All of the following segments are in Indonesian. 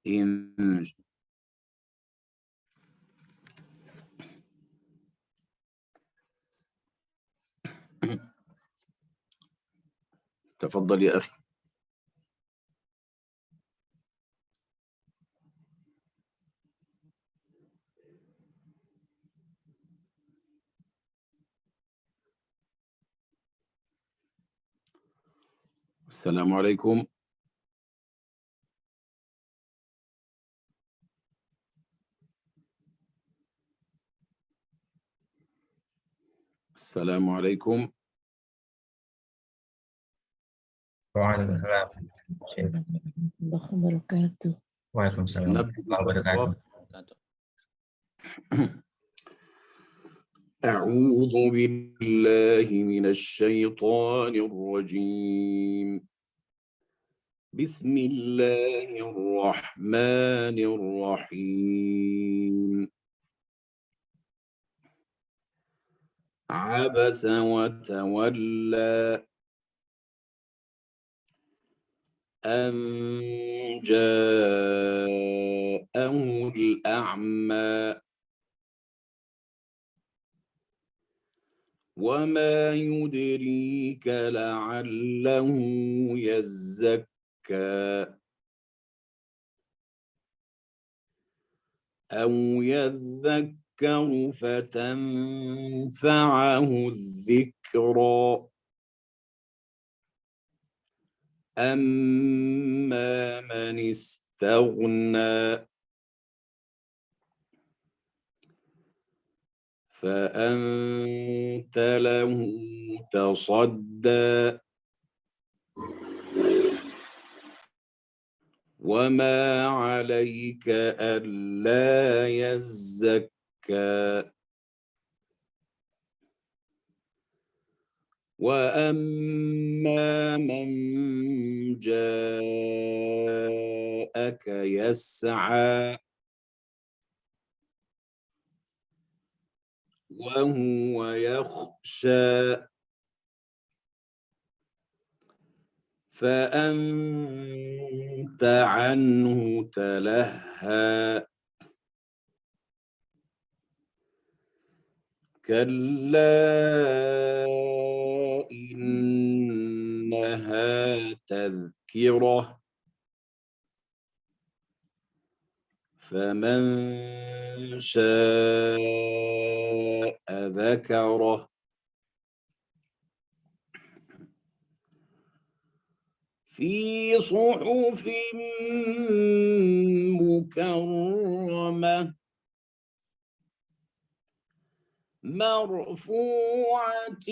إنج تفضل يا أخي. السلام عليكم. السلام عليكم. وعليكم السلام. الله وبركاته. وعليكم السلام ورحمة نبدأ الله إن شاء وبركاته. الله. أعوذ بالله من الشيطان الرجيم. بسم الله الرحمن الرحيم. عبس وتولى أن جاءه الأعمى وما يدريك لعله يزكى أو يذكر فتنفعه الذكرى أما من استغنى فأنت له تصدى وما عليك ألا يزكى وأما من جاءك يسعى وهو يخشى فأنت عنه تلهى كلا إنها تذكرة فمن شاء ذكره في صحف مكرمة مرفوعة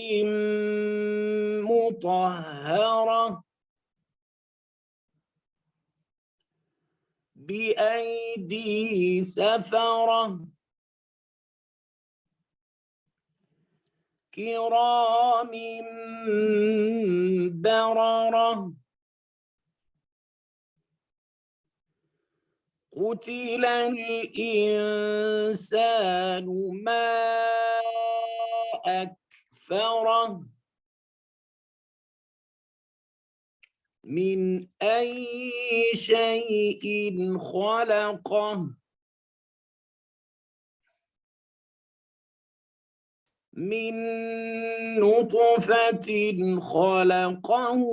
مطهرة بأيدي سفرة كرام بررة قتل الإنسان ما أكفره من أي شيء خلقه من نطفة خلقه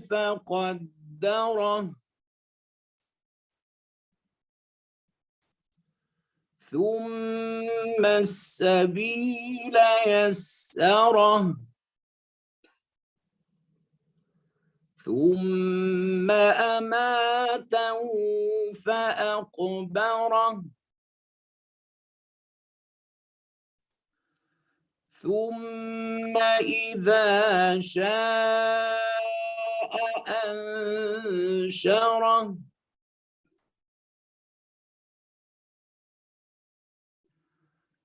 فقدره ثم السبيل يسره ثم أماته فأقبره ثم إذا شاء أنشره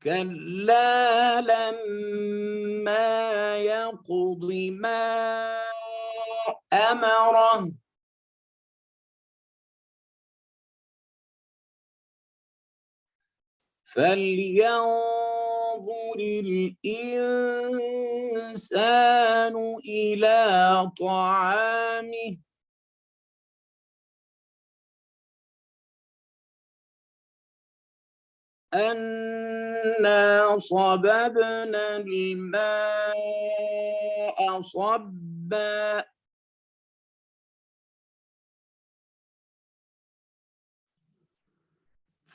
كلا لما يقض ما أمره فلينظر الإنسان إلى طعامه أنا صببنا الماء صبا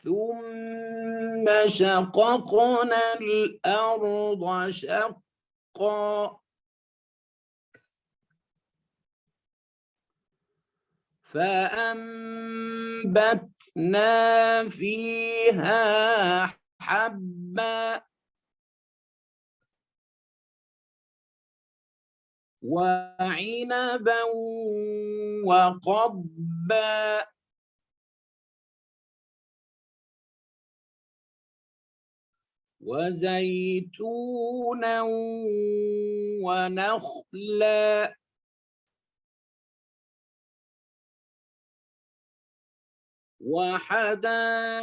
ثم شققنا الأرض شقا فأنبتنا فيها حبا وعنبا وقبا وزيتونا ونخلا وحدائق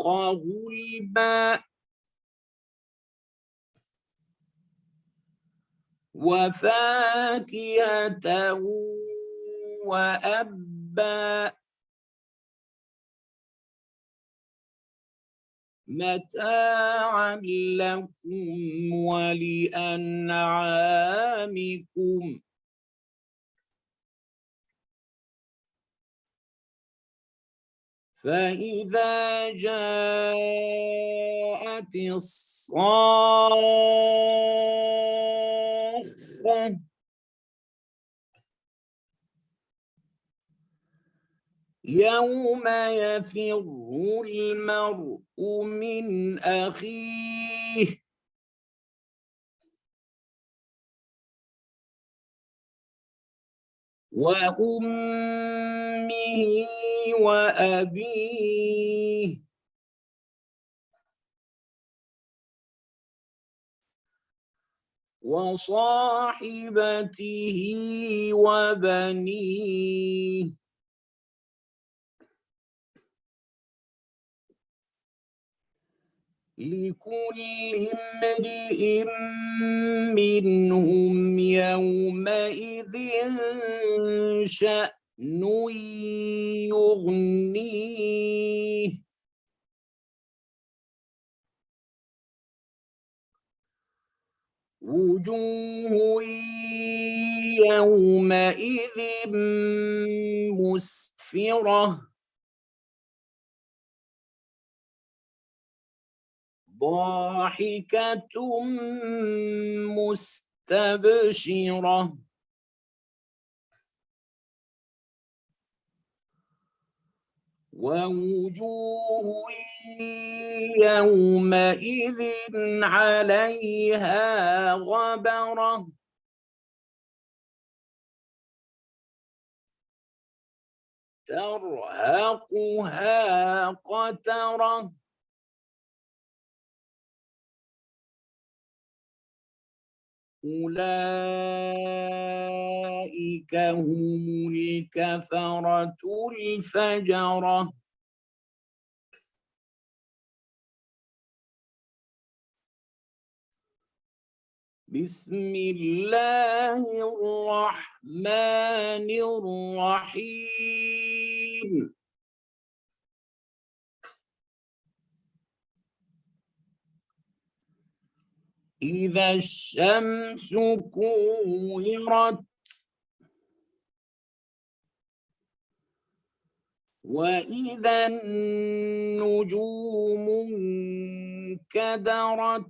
غلبا وفاكهة وأبا متاعا لكم ولأنعامكم فإذا جاءت الصاخة يوم يفر المرء من أخيه وأمه وأبيه وصاحبته وبنيه لكل امرئ منهم يومئذ شأن يغنيه وجوه يومئذ مسفرة ضاحكة مستبشرة ووجوه يومئذ عليها غبرة ترهقها قترة أولئك هم الكفرة الفجرة بسم الله الرحمن الرحيم إذا الشمس كورت وإذا النجوم انكدرت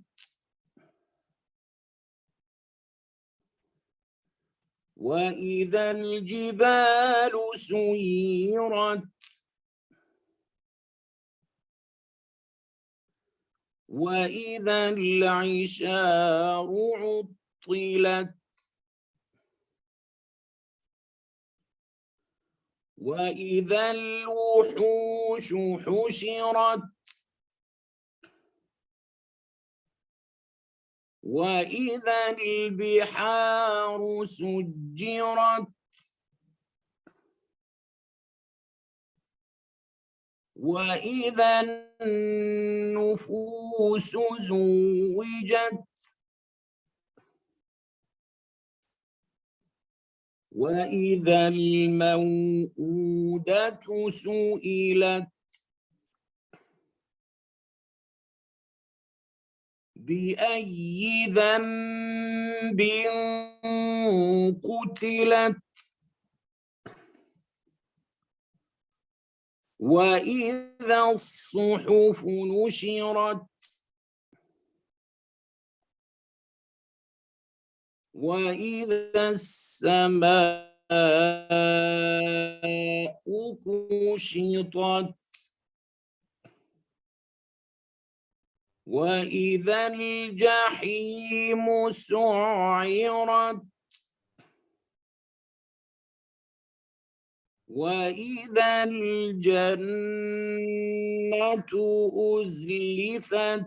وإذا الجبال سيرت وإذا العشار عطلت وإذا الوحوش حشرت وإذا البحار سجرت وإذا النفوس زوجت وإذا الموءودة سئلت بأي ذنب قتلت وإذا الصحف نشرت وإذا السماء كشطت وإذا الجحيم سعرت وإذا الجنة أزلفت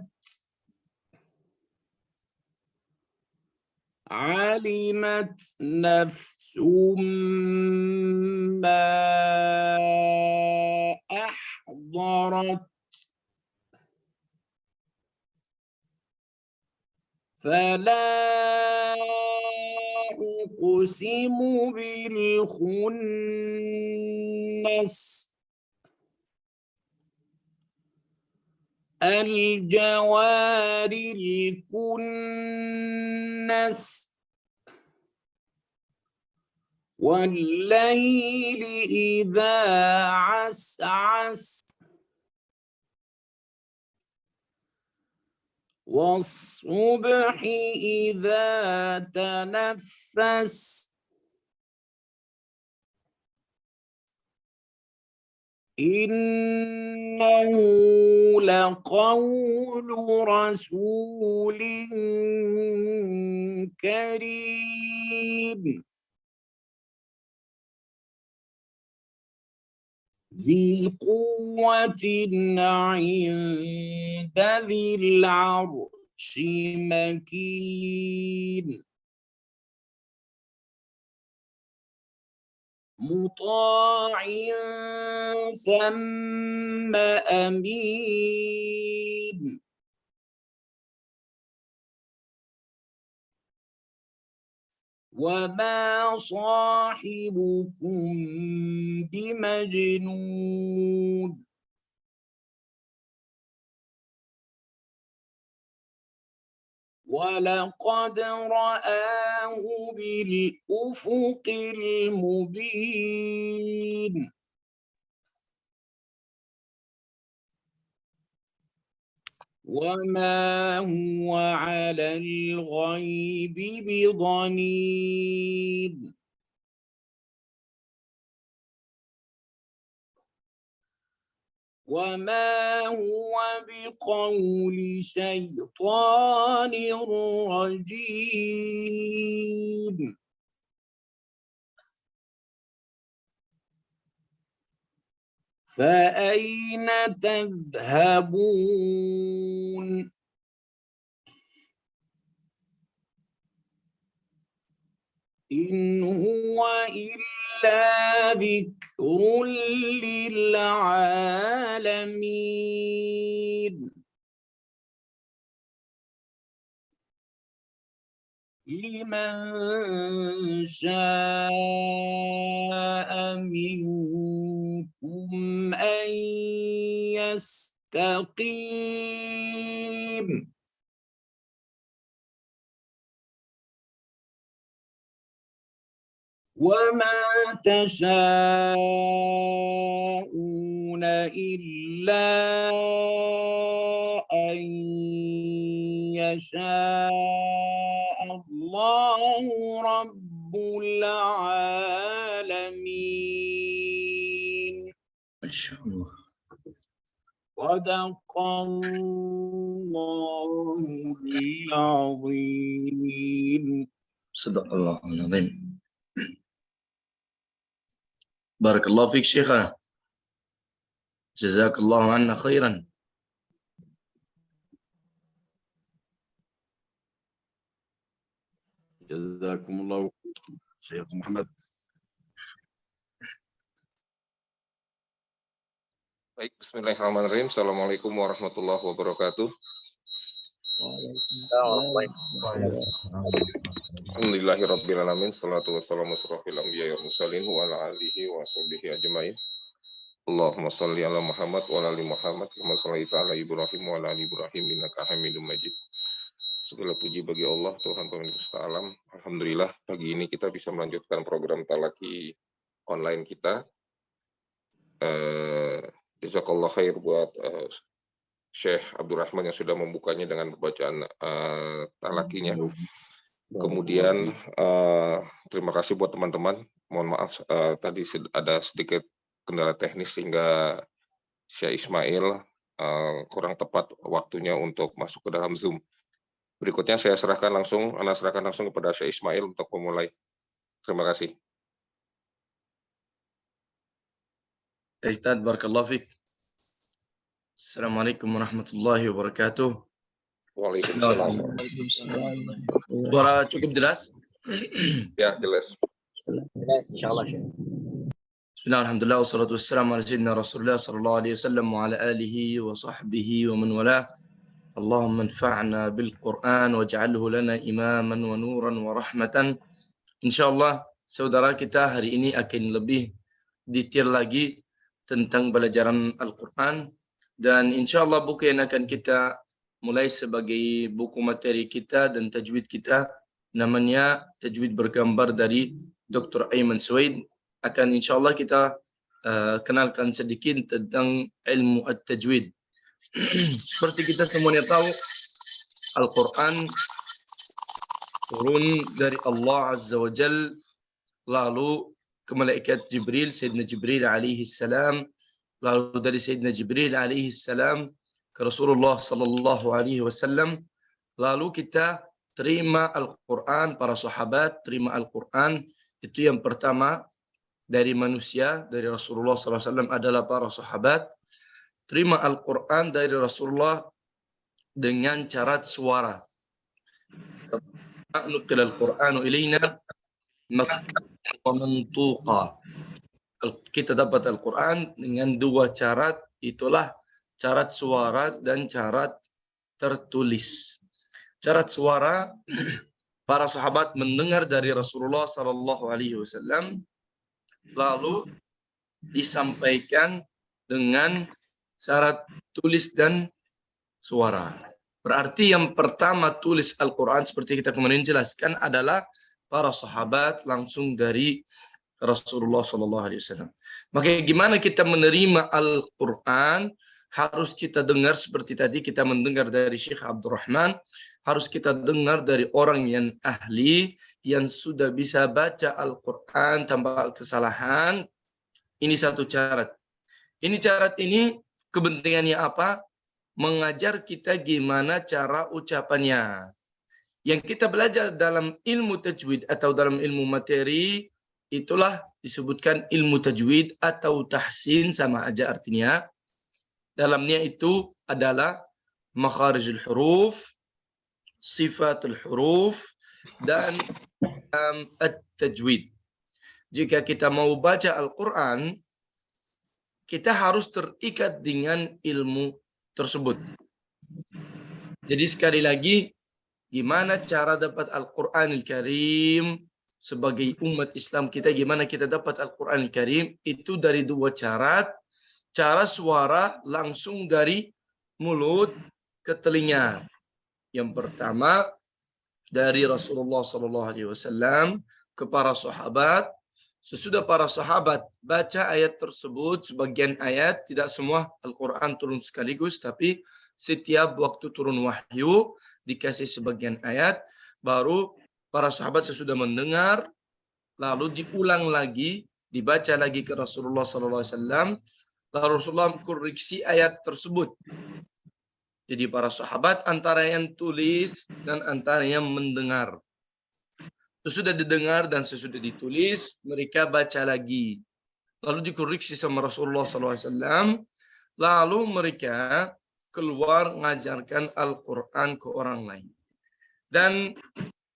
علمت نفس ما أحضرت فلا أقسم بالخنس الجوار الكنس والليل إذا عسعس والصبح إذا تنفس إنه لقول رسول كريم ذي قوة عند ذي العرش مكين مطاع ثم أمين وما صاحبكم بمجنون ولقد رآه بالأفق المبين وما هو على الغيب بضنين وما هو بقول شيطان رجيم فأين تذهبون إن هو إلا ذكر للعالمين لمن شاء منكم أن يستقيم وما تشاءون إلا أن يشاء الله رب العالمين ما شاء الله. صدق الله العظيم. صدق الله العظيم. بارك الله فيك شيخنا، جزاك الله عنا خيرا. جزاكم الله شيخ محمد. Baik, bismillahirrahmanirrahim. Assalamualaikum warahmatullahi wabarakatuh. Alhamdulillahirrabbilalamin. Salatu wassalamu asrafil anbiya wal mursalin wa ala alihi wa sahbihi ajmain. Allahumma salli ala Muhammad wa ala ali Muhammad kama shallaita ala Ibrahim wa ala ali Ibrahim innaka Hamidum Majid. Segala puji bagi Allah, Tuhan Pencipta alam. Alhamdulillah, pagi ini kita bisa melanjutkan program talaki online kita. Jazakallah khair buat Syekh Abdurrahman yang sudah membukanya dengan bacaan talakinya. Kemudian terima kasih buat teman-teman. Mohon maaf tadi ada sedikit kendala teknis sehingga Syekh Ismail kurang tepat waktunya untuk masuk ke dalam Zoom. Berikutnya saya serahkan langsung kepada Syekh Ismail untuk memulai. Terima kasih. Ustaz, barakallahu fiik. Assalamualaikum warahmatullahi wabarakatuh. Waalaikumsalam. Suara cukup jelas? Ya, jelas. Insyaallah. Bismillah, alhamdulillah, wassalatu wassalamu ala sayyidina Rasulullah sallallahu alaihi wasallam wa ala alihi wa sahbihi wa man walah. Allahumma anfa'na bil Qur'an waj'alhu lana imaman wa nuran wa rahmatan. Insyaallah saudara kita hari ini akan lebih detail lagi tentang pelajaran Al-Qur'an, dan insyaallah buku yang akan kita mulai sebagai buku materi kita dan tajwid kita namanya Tajwid Bergambar dari Dr. Ayman Suwaid. Akan insyaallah kita kenalkan sedikit tentang ilmu at-tajwid. Seperti kita semuanya tahu, Al-Quran turun dari Allah Azza wa Jal, lalu ke malaikat Jibril, Sayyidina Jibril alaihi salam, lalu dari Sayyidina Jibril alaihi salam ke Rasulullah sallallahu alaihi wasallam, lalu kita terima Al-Quran, para sahabat terima Al-Quran. Itu yang pertama dari manusia, dari Rasulullah sallallahu alaihi wasallam adalah para sahabat. Terima Al-Quran dari Rasulullah dengan syarat suara. Nukil Al-Quranu ilayna wa mantuqa. Kita dapat Al-Quran dengan dua syarat, itulah syarat suara dan syarat tertulis. Syarat suara, para sahabat mendengar dari Rasulullah sallallahu alaihi wasallam, lalu disampaikan dengan syarat tulis dan suara. Berarti yang pertama tulis Al-Quran seperti kita kemarin jelaskan adalah para sahabat langsung dari Rasulullah SAW. Maka gimana kita menerima Al-Quran? Harus kita dengar seperti tadi kita mendengar dari Syekh Abdurrahman. Harus kita dengar dari orang yang ahli, yang sudah bisa baca Al-Quran tanpa kesalahan. Ini satu syarat. Ini syarat ini kepentingannya apa? Mengajar kita gimana cara ucapannya. Yang kita belajar dalam ilmu tajwid atau dalam ilmu materi, itulah disebutkan ilmu tajwid atau tahsin, sama aja artinya. Dalamnya itu adalah makharijul huruf, sifatul huruf, dan at-tajwid. Jika kita mau baca Al-Quran, kita harus terikat dengan ilmu tersebut. Jadi sekali lagi, gimana cara dapat Al-Quranul Karim sebagai umat Islam kita, gimana kita dapat Al-Quranul Karim, itu dari dua syarat. Cara suara langsung dari mulut ke telinga. Yang pertama dari Rasulullah SAW ke para sahabat. Sesudah para sahabat baca ayat tersebut, sebagian ayat, tidak semua Al-Quran turun sekaligus, tapi setiap waktu turun wahyu, dikasih sebagian ayat, baru para sahabat sesudah mendengar, lalu diulang lagi, dibaca lagi ke Rasulullah SAW, lalu Rasulullah koreksi ayat tersebut. Jadi para sahabat antara yang tulis dan antara yang mendengar. Sesudah didengar dan sesudah ditulis, mereka baca lagi. Lalu dikoreksi sama Rasulullah SAW. Lalu mereka keluar mengajarkan Al-Quran ke orang lain. Dan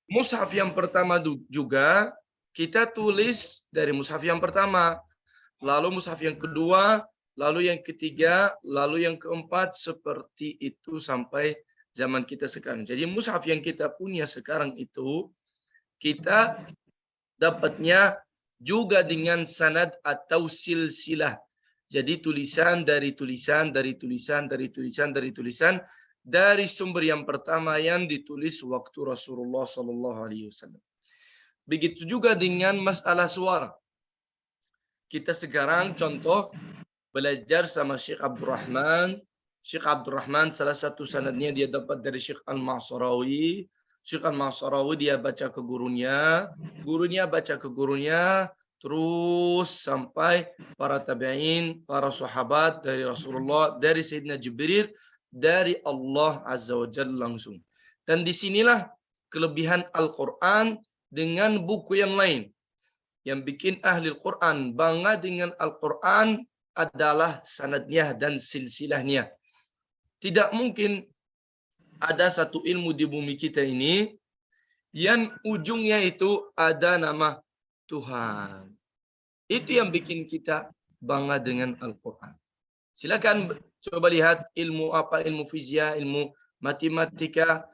mushaf yang pertama juga, kita tulis dari mushaf yang pertama. Lalu mushaf yang kedua, lalu yang ketiga, lalu yang keempat, seperti itu sampai zaman kita sekarang. Jadi mushaf yang kita punya sekarang itu, kita dapatnya juga dengan sanad atau silsilah. Jadi tulisan dari tulisan, dari tulisan, dari tulisan, dari tulisan, dari sumber yang pertama yang ditulis waktu Rasulullah SAW. Begitu juga dengan masalah suara. Kita sekarang contoh belajar sama Syekh Abdurrahman. Syekh Abdurrahman salah satu sanadnya dia dapat dari Syekh Al-Ma'sarawi. Syekh Al-Ma'sarawi dia baca ke gurunya, gurunya baca ke gurunya, terus sampai para tabi'in, para sahabat dari Rasulullah, dari Sayyidina Jibril, dari Allah Azza wa Jalla langsung. Dan disinilah kelebihan Al-Quran dengan buku yang lain. Yang bikin ahli Al-Quran bangga dengan Al-Quran adalah sanadnya dan silsilahnya. Tidak mungkin ada satu ilmu di bumi kita ini yang ujungnya itu ada nama Tuhan. Itu yang bikin kita bangga dengan Al-Quran. Silakan coba lihat ilmu apa, ilmu fisika, ilmu matematika.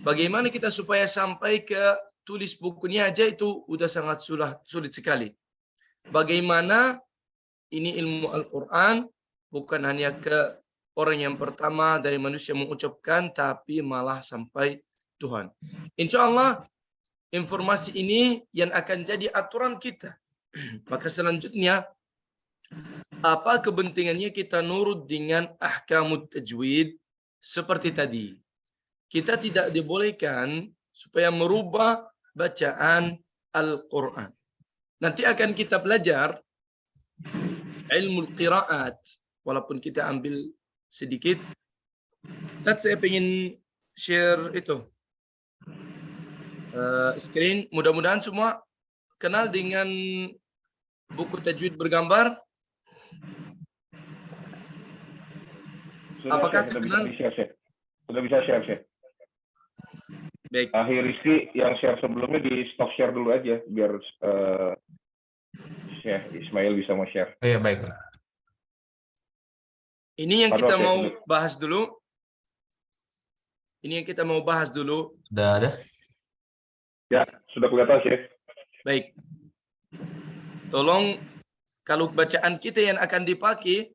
Bagaimana kita supaya sampai ke tulis bukunya aja itu udah sangat sulit sekali. Bagaimana ini ilmu Al-Quran bukan hanya ke orang yang pertama dari manusia mengucapkan, tapi malah sampai Tuhan. Insya Allah informasi ini yang akan jadi aturan kita. Maka selanjutnya, apa kepentingannya kita nurut dengan ahkamut tajwid seperti tadi. Kita tidak dibolehkan supaya merubah bacaan Al-Quran. Nanti akan kita belajar ilmu qiraat, walaupun kita ambil sedikit. Dan saya ingin share itu screen. Mudah-mudahan semua kenal dengan buku tajwid bergambar. Apakah kenal? Sudah bisa share. Baik. Rizky yang share sebelumnya di stop share dulu aja biar Syekh Ismail bisa mau share. Oh, iya, baik. Ini yang kita mau bahas dulu. Ini yang kita mau bahas dulu. Sudah ada? Ya, sudah kelihatan, Syekh. Baik. Tolong kalau bacaan kita yang akan dipakai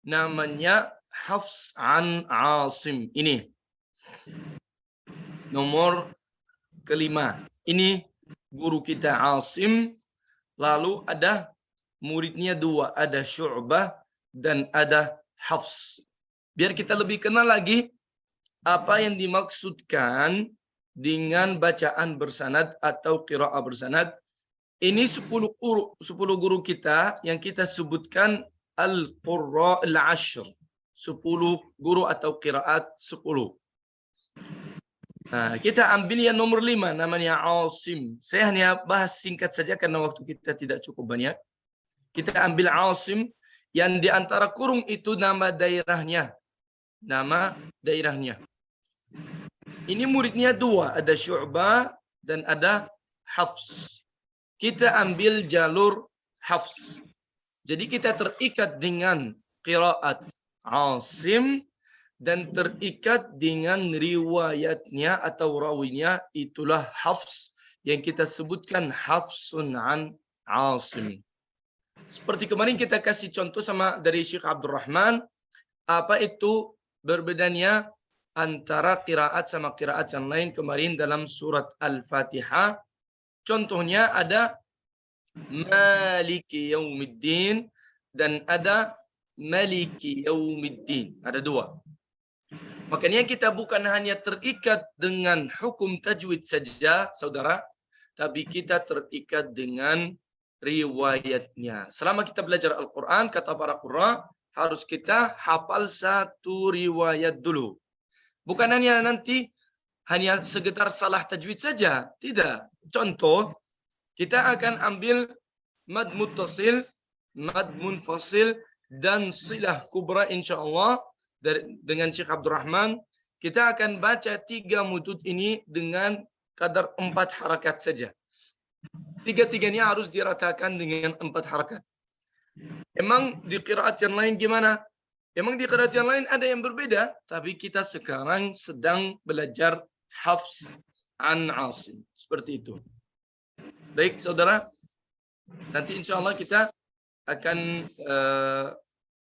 namanya Hafs an Asim. Ini nomor kelima. Ini guru kita Asim. Lalu ada muridnya dua. Ada Syu'bah dan ada Hafs. Biar kita lebih kenal lagi apa yang dimaksudkan dengan bacaan bersanad atau qiraah bersanad. Ini 10 guru kita yang kita sebutkan Al-Qurra Al-Ashr. 10 guru atau qiraat 10. Nah, kita ambil yang nomor 5 namanya Asim. Saya hanya bahas singkat saja karena waktu kita tidak cukup banyak. Kita ambil Asim yang di antara kurung itu nama daerahnya. Nama daerahnya. Ini muridnya dua, ada Syu'bah dan ada Hafs. Kita ambil jalur Hafs. Jadi kita terikat dengan qiraat Asim dan terikat dengan riwayatnya atau rawinya, itulah Hafs yang kita sebutkan Hafsun an Asim. Seperti kemarin kita kasih contoh sama dari Syekh Abdurrahman, apa itu berbedanya antara qiraat sama qiraat yang lain kemarin dalam surat Al-Fatihah. Contohnya ada Maliki Yaumiddin dan ada Maliki Yaumiddin. Ada dua. Makanya kita bukan hanya terikat dengan hukum tajwid saja, saudara, tapi kita terikat dengan riwayatnya. Selama kita belajar Al-Quran, kata para qurra, harus kita hafal satu riwayat dulu. Bukan hanya nanti hanya sekedar salah tajwid saja. Tidak. Contoh, kita akan ambil mad muttasil, mad munfasil, dan silah kubra insyaAllah dengan Syekh Abdurrahman. Kita akan baca 3 mudud ini dengan kadar 4 harakat saja. 3-tiganya harus diratakan dengan 4 harakat. Emang di qiraat yang lain gimana? Emang di qiraat yang lain ada yang berbeda, tapi kita sekarang sedang belajar Hafs an Asim. Seperti itu. Baik, saudara. Nanti insya Allah kita akan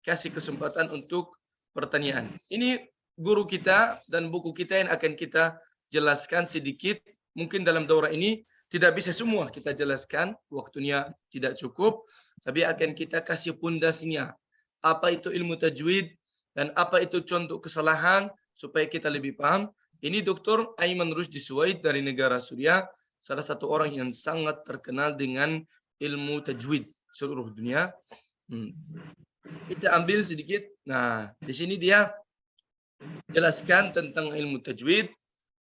kasih kesempatan untuk pertanyaan. Ini guru kita dan buku kita yang akan kita jelaskan sedikit. Mungkin dalam daurah ini tidak bisa semua kita jelaskan, waktunya tidak cukup, tapi akan kita kasih pondasinya. Apa itu ilmu tajwid dan apa itu contoh kesalahan supaya kita lebih paham. Ini Dr. Aiman Rusdi Suwaid dari negara Suriah, salah satu orang yang sangat terkenal dengan ilmu tajwid seluruh dunia. Kita ambil sedikit. Nah, di sini dia jelaskan tentang ilmu tajwid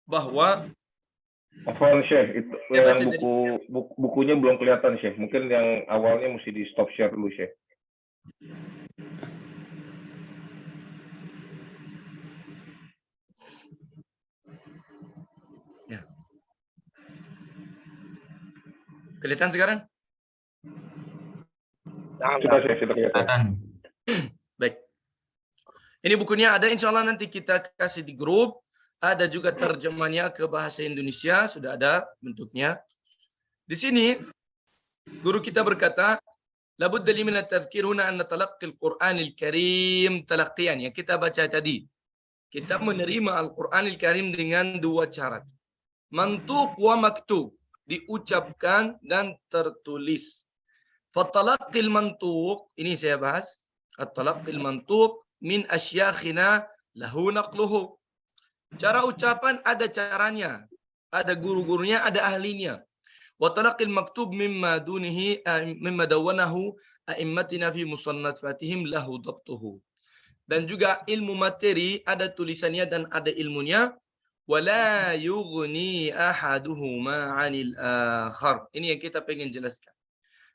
bahwa Afwan Syekh, itu Ya, baca yang bukunya belum kelihatan Syekh. Mungkin yang awalnya mesti di stop share dulu Syekh. ya. Kelihatan sekarang? Sudah Syekh, sudah kelihatan. Baik. Ini bukunya ada, insya Allah nanti kita kasih di grup. Ada juga terjemahnya ke bahasa Indonesia, sudah ada bentuknya. Di sini, guru kita berkata, labudda li min at-tadhkir huna an talaqqi al-Qur'anil Karim talaqqiyan. Yang kita baca tadi. Kita menerima Al-Qur'anil Karim dengan dua syarat. Mantuq wa maktub. Diucapkan dan tertulis. Fatalaqqil mantuq, ini saya bahas. At-talaqqil mantuq min asyakhina lahu naqluhu. Cara ucapan ada caranya, ada guru-gurunya, ada ahlinya. Wa talaqil maktub mimma dunihi mimma dawwanahu a'immatina fi musannafatihim lahu dhabtuhu. Dan juga ilmu materi ada tulisannya dan ada ilmunya. Wala yughni ahaduhuma 'anil akhar. Ini yang kita pengen jelaskan.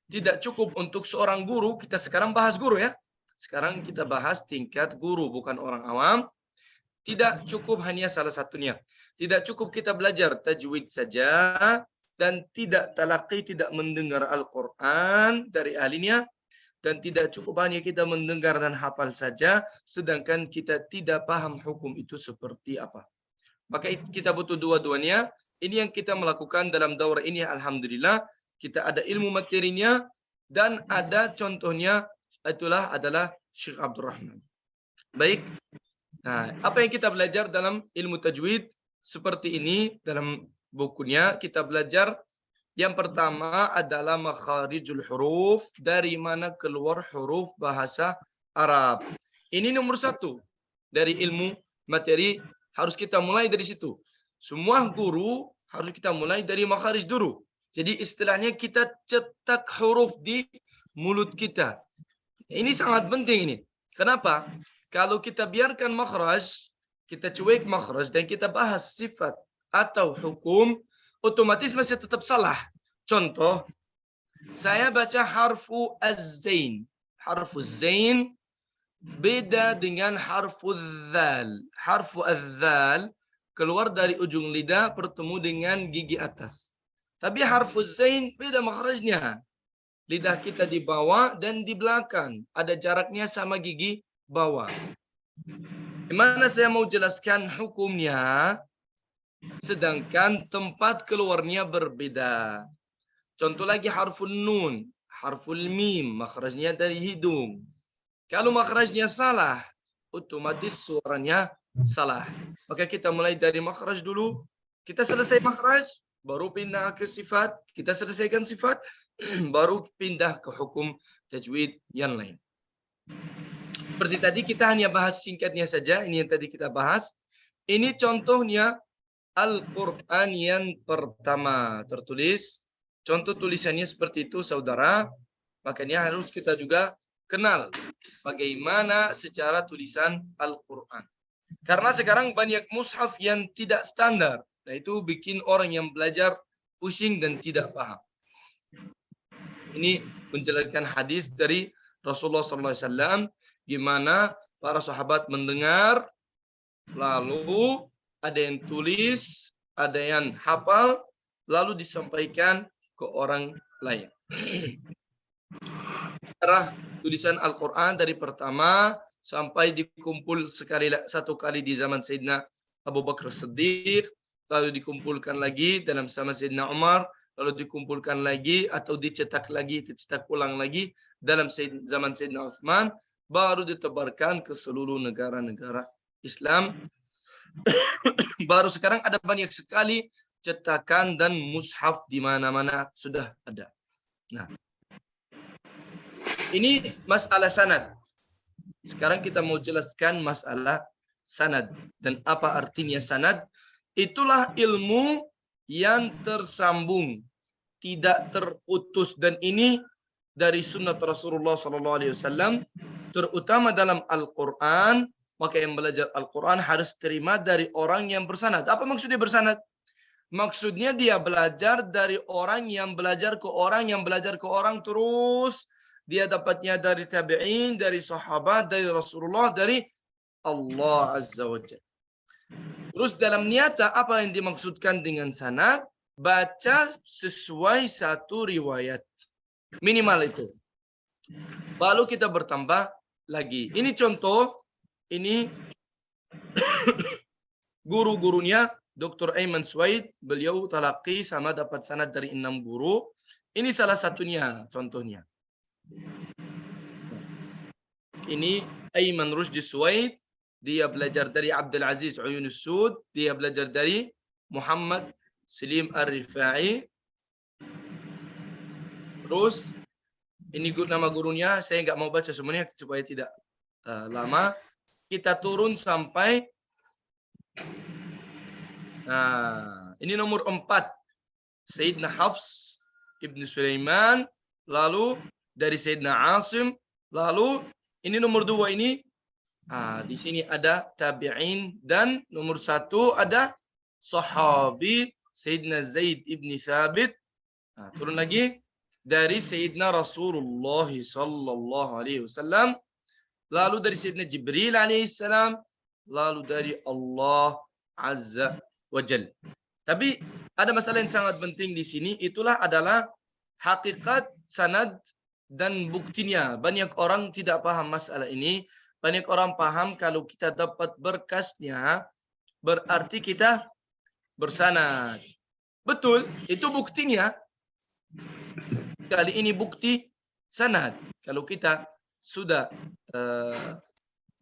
Tidak cukup untuk seorang guru, kita sekarang bahas guru ya. Sekarang kita bahas tingkat guru, bukan orang awam. Tidak cukup hanya salah satunya. Tidak cukup kita belajar tajwid saja dan tidak talaqi, tidak mendengar Al-Quran dari ahlinya. Dan tidak cukup hanya kita mendengar dan hafal saja, sedangkan kita tidak paham hukum itu seperti apa. Maka kita butuh dua-duanya. Ini yang kita melakukan dalam daurah ini, alhamdulillah. Kita ada ilmu materinya dan ada contohnya, itulah adalah Syekh Abdul Rahman. Baik. Nah, apa yang kita belajar dalam ilmu tajwid seperti ini dalam bukunya kita belajar yang pertama adalah makharijul huruf, dari mana keluar huruf bahasa Arab. Ini nomor satu dari ilmu materi, harus kita mulai dari situ. Semua guru harus kita mulai dari makharij dulu. Jadi istilahnya kita cetak huruf di mulut kita. Ini sangat penting ini. Kenapa? Kalau kita biarkan makhraj, kita cuek makhraj dan kita bahas sifat atau hukum, otomatis masih tetap salah. Contoh, saya baca harfu az-zain. Harfu az-zain beda dengan harfu dzal. Harfu az-dzal keluar dari ujung lidah bertemu dengan gigi atas. Tapi harfu az-zain beda makhrajnya. Lidah kita di bawah dan di belakang. Ada jaraknya sama gigi bawah. Gimana saya mau jelaskan hukumnya, sedangkan tempat keluarnya berbeda. Contoh lagi harful nun, harful mim, makhrajnya dari hidung. Kalau makhrajnya salah, otomatis suaranya salah. Maka kita mulai dari makhraj dulu. Kita selesai makhraj, baru pindah ke sifat. Kita selesaikan sifat, baru pindah ke hukum tajwid yang lain. Seperti tadi kita hanya bahas singkatnya saja, ini yang tadi kita bahas. Ini contohnya Al-Quran yang pertama tertulis. Contoh tulisannya seperti itu saudara. Makanya harus kita juga kenal bagaimana secara tulisan Al-Quran. Karena sekarang banyak mushaf yang tidak standar. Nah itu bikin orang yang belajar pusing dan tidak paham. Ini menjelaskan hadis dari Rasulullah SAW. Gimana para sahabat mendengar, lalu ada yang tulis, ada yang hafal, lalu disampaikan ke orang lain. Arah tulisan Al-Quran dari pertama sampai dikumpul satu kali di zaman Sayyidina Abu Bakar Siddiq, lalu dikumpulkan lagi dalam zaman Sayyidina Umar, lalu dikumpulkan lagi atau dicetak ulang lagi dalam zaman Sayyidina Utsman, baru ditebarkan ke seluruh negara-negara Islam. Baru sekarang ada banyak sekali cetakan dan mushaf di mana-mana sudah ada. Nah, ini masalah sanad. Sekarang kita mau jelaskan masalah sanad dan apa artinya sanad. Itulah ilmu yang tersambung, tidak terputus, dan ini dari sunnah Rasulullah SAW, terutama dalam Al-Quran. Maka yang belajar Al-Quran harus terima dari orang yang bersanad. Apa maksudnya bersanad? Maksudnya dia belajar dari orang yang belajar ke orang yang belajar ke orang terus. Dia dapatnya dari tabi'in, dari sahabat, dari Rasulullah, dari Allah Azza wa Jalla. Terus dalam niata apa yang dimaksudkan dengan sanad? Baca sesuai satu riwayat. Minimal itu. Lalu kita bertambah lagi. Ini contoh. Ini guru-gurunya Dr. Ayman Suwaid. Beliau talaqi sama dapat sanad dari 6 guru. Ini salah satunya contohnya. Ini Ayman Rushdi Suwaid. Dia belajar dari Abdul Aziz Uyunus Sud. Dia belajar dari Muhammad Salim Ar-Rifai. Terus ini nama gurunya. Saya nggak mau baca semuanya supaya tidak lama. Kita turun sampai ini nomor 4. Sayyidina Hafs Ibn Sulaiman. Lalu dari Sayyidina Asim. Lalu ini nomor 2 ini. Di sini ada tabi'in. Dan nomor 1 ada sahabi Sayyidina Zaid Ibn Thabit. Turun lagi. Dari Sayyidina Rasulullah Sallallahu Alaihi Wasallam. Lalu dari Sayyidina Jibril alaihissalam, lalu dari Allah Azza wa Jalla. Tapi ada masalah yang sangat penting di sini, itulah adalah hakikat sanad dan buktinya. Banyak orang tidak paham masalah ini. Banyak orang paham kalau kita dapat berkasnya, berarti kita bersanad. Betul, itu buktinya. Kali ini bukti sanad. Kalau kita sudah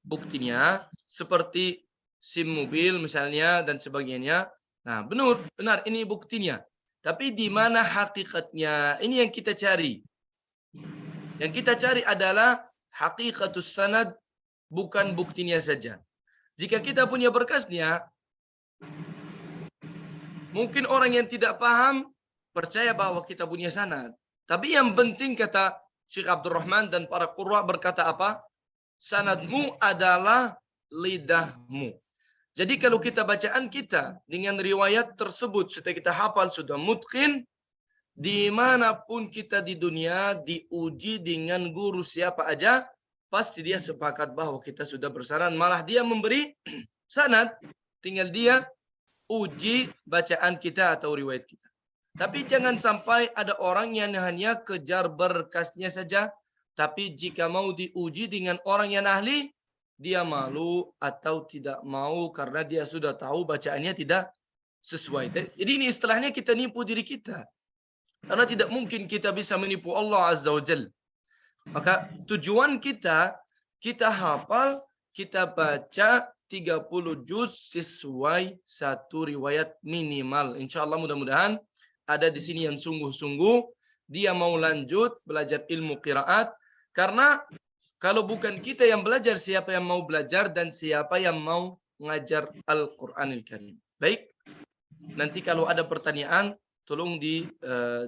buktinya seperti SIM mobil misalnya dan sebagainya. Nah, benar ini buktinya. Tapi di mana hakikatnya? Ini yang kita cari. Yang kita cari adalah hakikatus sanad, bukan buktinya saja. Jika kita punya berkasnya, mungkin orang yang tidak paham percaya bahwa kita punya sanad. Tapi yang penting kata Syekh Abdurrahman dan para qurra berkata apa? Sanadmu adalah lidahmu. Jadi kalau kita bacaan kita dengan riwayat tersebut, setelah kita hafal sudah mutqin, dimanapun kita di dunia diuji dengan guru siapa aja, pasti dia sepakat bahwa kita sudah bersanad. Malah dia memberi sanad, tinggal dia uji bacaan kita atau riwayat kita. Tapi jangan sampai ada orang yang hanya kejar berkasnya saja. Tapi jika mau diuji dengan orang yang ahli, dia malu atau tidak mau karena dia sudah tahu bacaannya tidak sesuai. Jadi ini istilahnya kita nipu diri kita. Karena tidak mungkin kita bisa menipu Allah Azza wa Jalla. Maka tujuan kita hafal, kita baca 30 juz sesuai satu riwayat minimal. Insya Allah mudah-mudahan ada di sini yang sungguh-sungguh dia mau lanjut belajar ilmu qiraat, karena kalau bukan kita yang belajar, siapa yang mau belajar dan siapa yang mau mengajar Al-Qur'anil Karim. Baik, nanti kalau ada pertanyaan tolong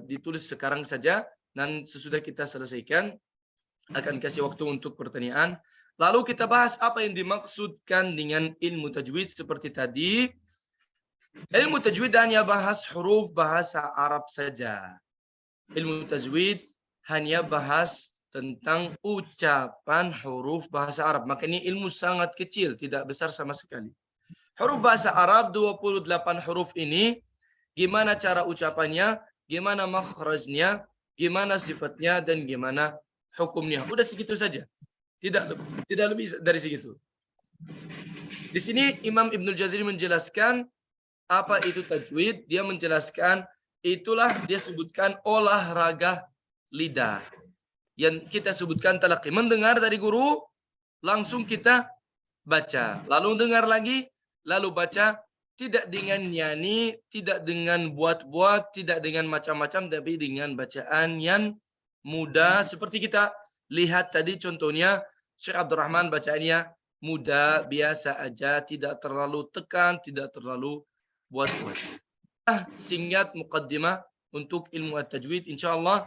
ditulis sekarang saja dan sesudah kita selesaikan akan kasih waktu untuk pertanyaan. Lalu kita bahas apa yang dimaksudkan dengan ilmu tajwid seperti tadi. Ilmu tajwid hanya bahas huruf bahasa Arab saja. Ilmu tajwid hanya bahas tentang ucapan huruf bahasa Arab. Maka ini ilmu sangat kecil, tidak besar sama sekali. Huruf bahasa Arab 28 huruf ini, gimana cara ucapannya, gimana makhrajnya, gimana sifatnya, dan gimana hukumnya. Udah segitu saja. Tidak lebih dari segitu. Di sini Imam Ibnul Jazari menjelaskan apa itu tajwid. Dia menjelaskan itulah dia sebutkan olahraga lidah. Yang kita sebutkan talaqi. Mendengar dari guru, langsung kita baca. Lalu dengar lagi, lalu baca. Tidak dengan nyanyi, tidak dengan buat-buat, tidak dengan macam-macam, tapi dengan bacaan yang mudah. Seperti kita lihat tadi contohnya, Syekh Abdurrahman bacaannya mudah, biasa aja, tidak terlalu tekan, tidak terlalu buat-buat. Singkat muqaddimah untuk ilmu at-tajwid. InsyaAllah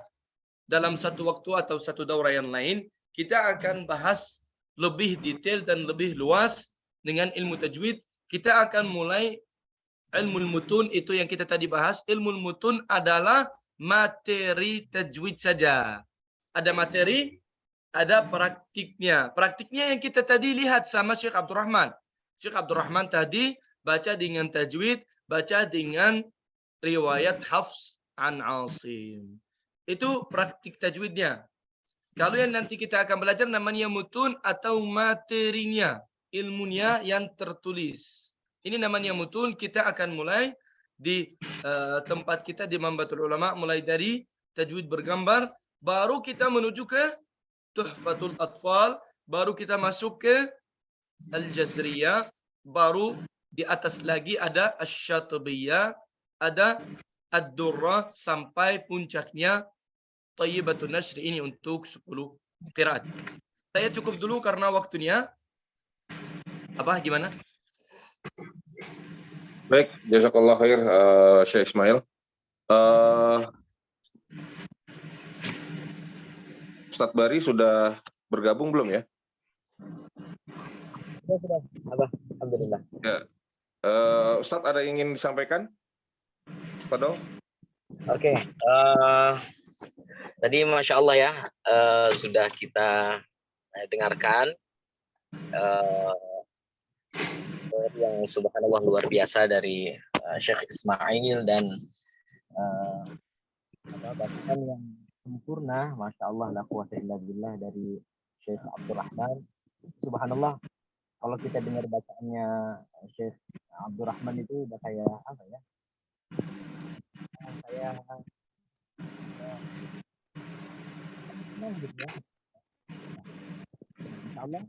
dalam satu waktu atau satu daurah yang lain, kita akan bahas lebih detail dan lebih luas dengan ilmu tajwid. Kita akan mulai ilmu mutun, itu yang kita tadi bahas. Ilmu mutun adalah materi tajwid saja. Ada materi, ada praktiknya. Praktiknya yang kita tadi lihat sama Syekh Abdurrahman. Syekh Abdurrahman tadi baca dengan tajwid, baca dengan riwayat Hafs an Asim. Itu praktik tajwidnya. Kalau yang nanti kita akan belajar namanya mutun atau materinya, ilmunya yang tertulis. Ini namanya mutun. Kita akan mulai di tempat kita di Mambatul Ulama, mulai dari tajwid bergambar, baru kita menuju ke Tuhfatul Atfal, baru kita masuk ke Al-Jazriyah, baru di atas lagi ada Asy-Syatibiyah, ada Ad-Durrah, sampai puncaknya Thayyibatun Nashr. Ini untuk 10 qiraat. Saya cukup dulu karena waktunya. Apa gimana? Baik, jazakallah khair Syekh Ismail. Ustadz Bari sudah bergabung belum ya? Ya, sudah. Alhamdulillah. Ya. Ustadz ada yang ingin disampaikan? Tadong? Oke. Tadi Masya Allah ya, sudah kita dengarkan yang subhanallah luar biasa dari Syekh Ismail dan bacaan yang sempurna, Masya Allah, la quwwata illa billah, dari Syekh Abdurrahman. Subhanallah, kalau kita dengar bacaannya Syekh Abdurrahman itu udah kayak apa ya? Kayak senang gitu ya. Insya Allah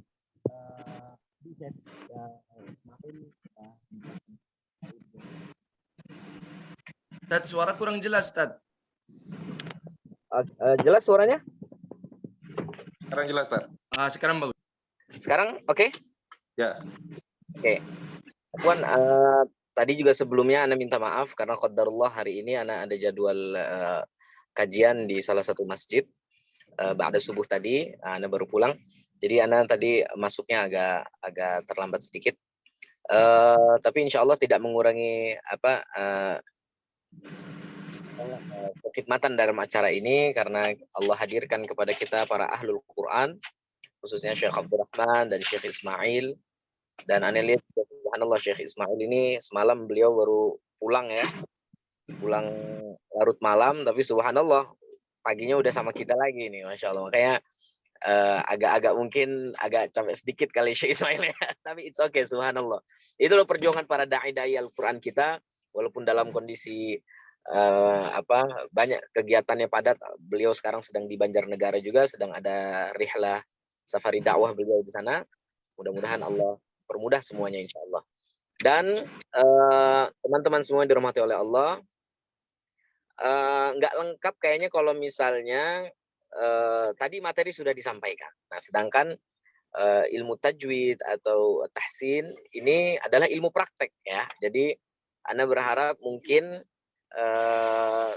di Syekh Ismail Tad, suara kurang jelas, Tad. jelas suaranya? Sekarang jelas, Tad? Sekarang bagus. Sekarang oke? Ya. Oke. Puan, tadi juga sebelumnya Ana minta maaf karena qadarullah hari ini Ana ada jadwal kajian di salah satu masjid. Ba'da subuh tadi Ana baru pulang. Jadi Ana tadi masuknya agak terlambat sedikit. Tapi insya Allah tidak mengurangi kekhidmatan dalam acara ini, karena Allah hadirkan kepada kita para ahlul Quran, khususnya Syekh Abdurrahman dan Syekh Ismail. Dan Ana lihat subhanallah Syekh Ismail ini semalam beliau baru pulang ya, pulang larut malam, tapi subhanallah paginya udah sama kita lagi nih, Masya Allah. Makanya agak-agak mungkin agak capek sedikit kali Syekh Ismail ya, tapi it's okay, subhanallah. Itulah perjuangan para dai-dai Al-Quran kita, walaupun dalam kondisi banyak kegiatannya padat. Beliau sekarang sedang di Banjarnegara juga, sedang ada rihlah safari dakwah beliau di sana. Mudah-mudahan Allah permudah semuanya insya Allah. Dan teman-teman semua yang dirahmati oleh Allah, nggak lengkap kayaknya kalau misalnya tadi materi sudah disampaikan. Nah, sedangkan ilmu tajwid atau tahsin ini adalah ilmu praktek ya. Jadi Ana berharap mungkin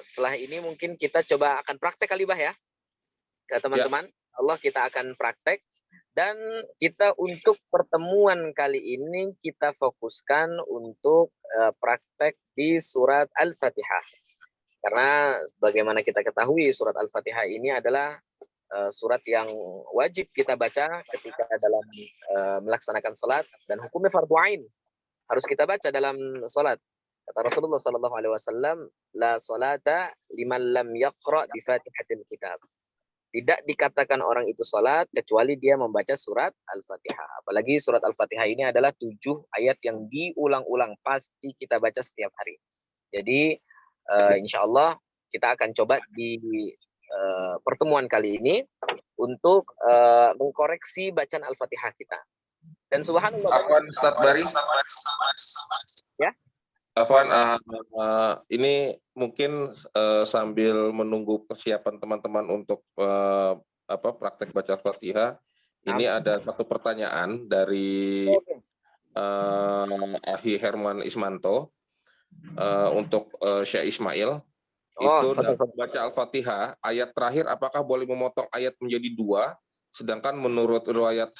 setelah ini mungkin kita coba akan praktek kali Bah ya ke teman-teman. Ya. Allah kita akan praktek, dan kita untuk pertemuan kali ini kita fokuskan untuk praktek di surat Al-Fatihah. Karena bagaimana kita ketahui surat Al-Fatihah ini adalah surat yang wajib kita baca ketika dalam melaksanakan salat, dan hukumnya fardhu ain, harus kita baca dalam salat. Kata Rasulullah sallallahu alaihi wasallam, la salata liman lam yaqra bi Fatihatil Kitab. Tidak dikatakan orang itu salat kecuali dia membaca surat Al-Fatihah. Apalagi surat Al-Fatihah ini adalah 7 ayat yang diulang-ulang, pasti kita baca setiap hari. Jadi insya Allah kita akan coba di pertemuan kali ini untuk mengkoreksi bacaan Al-Fatihah kita. Dan subhanallah. Afwan Ustadz Bari. Ya. Afwan, ini mungkin sambil menunggu persiapan teman-teman untuk praktek baca Al-Fatihah, ini ada satu pertanyaan dari Ahi Herman Ismanto untuk Syekh Ismail. Itu dalam baca Al-Fatihah, ayat terakhir apakah boleh memotong ayat menjadi 2? Sedangkan menurut riwayat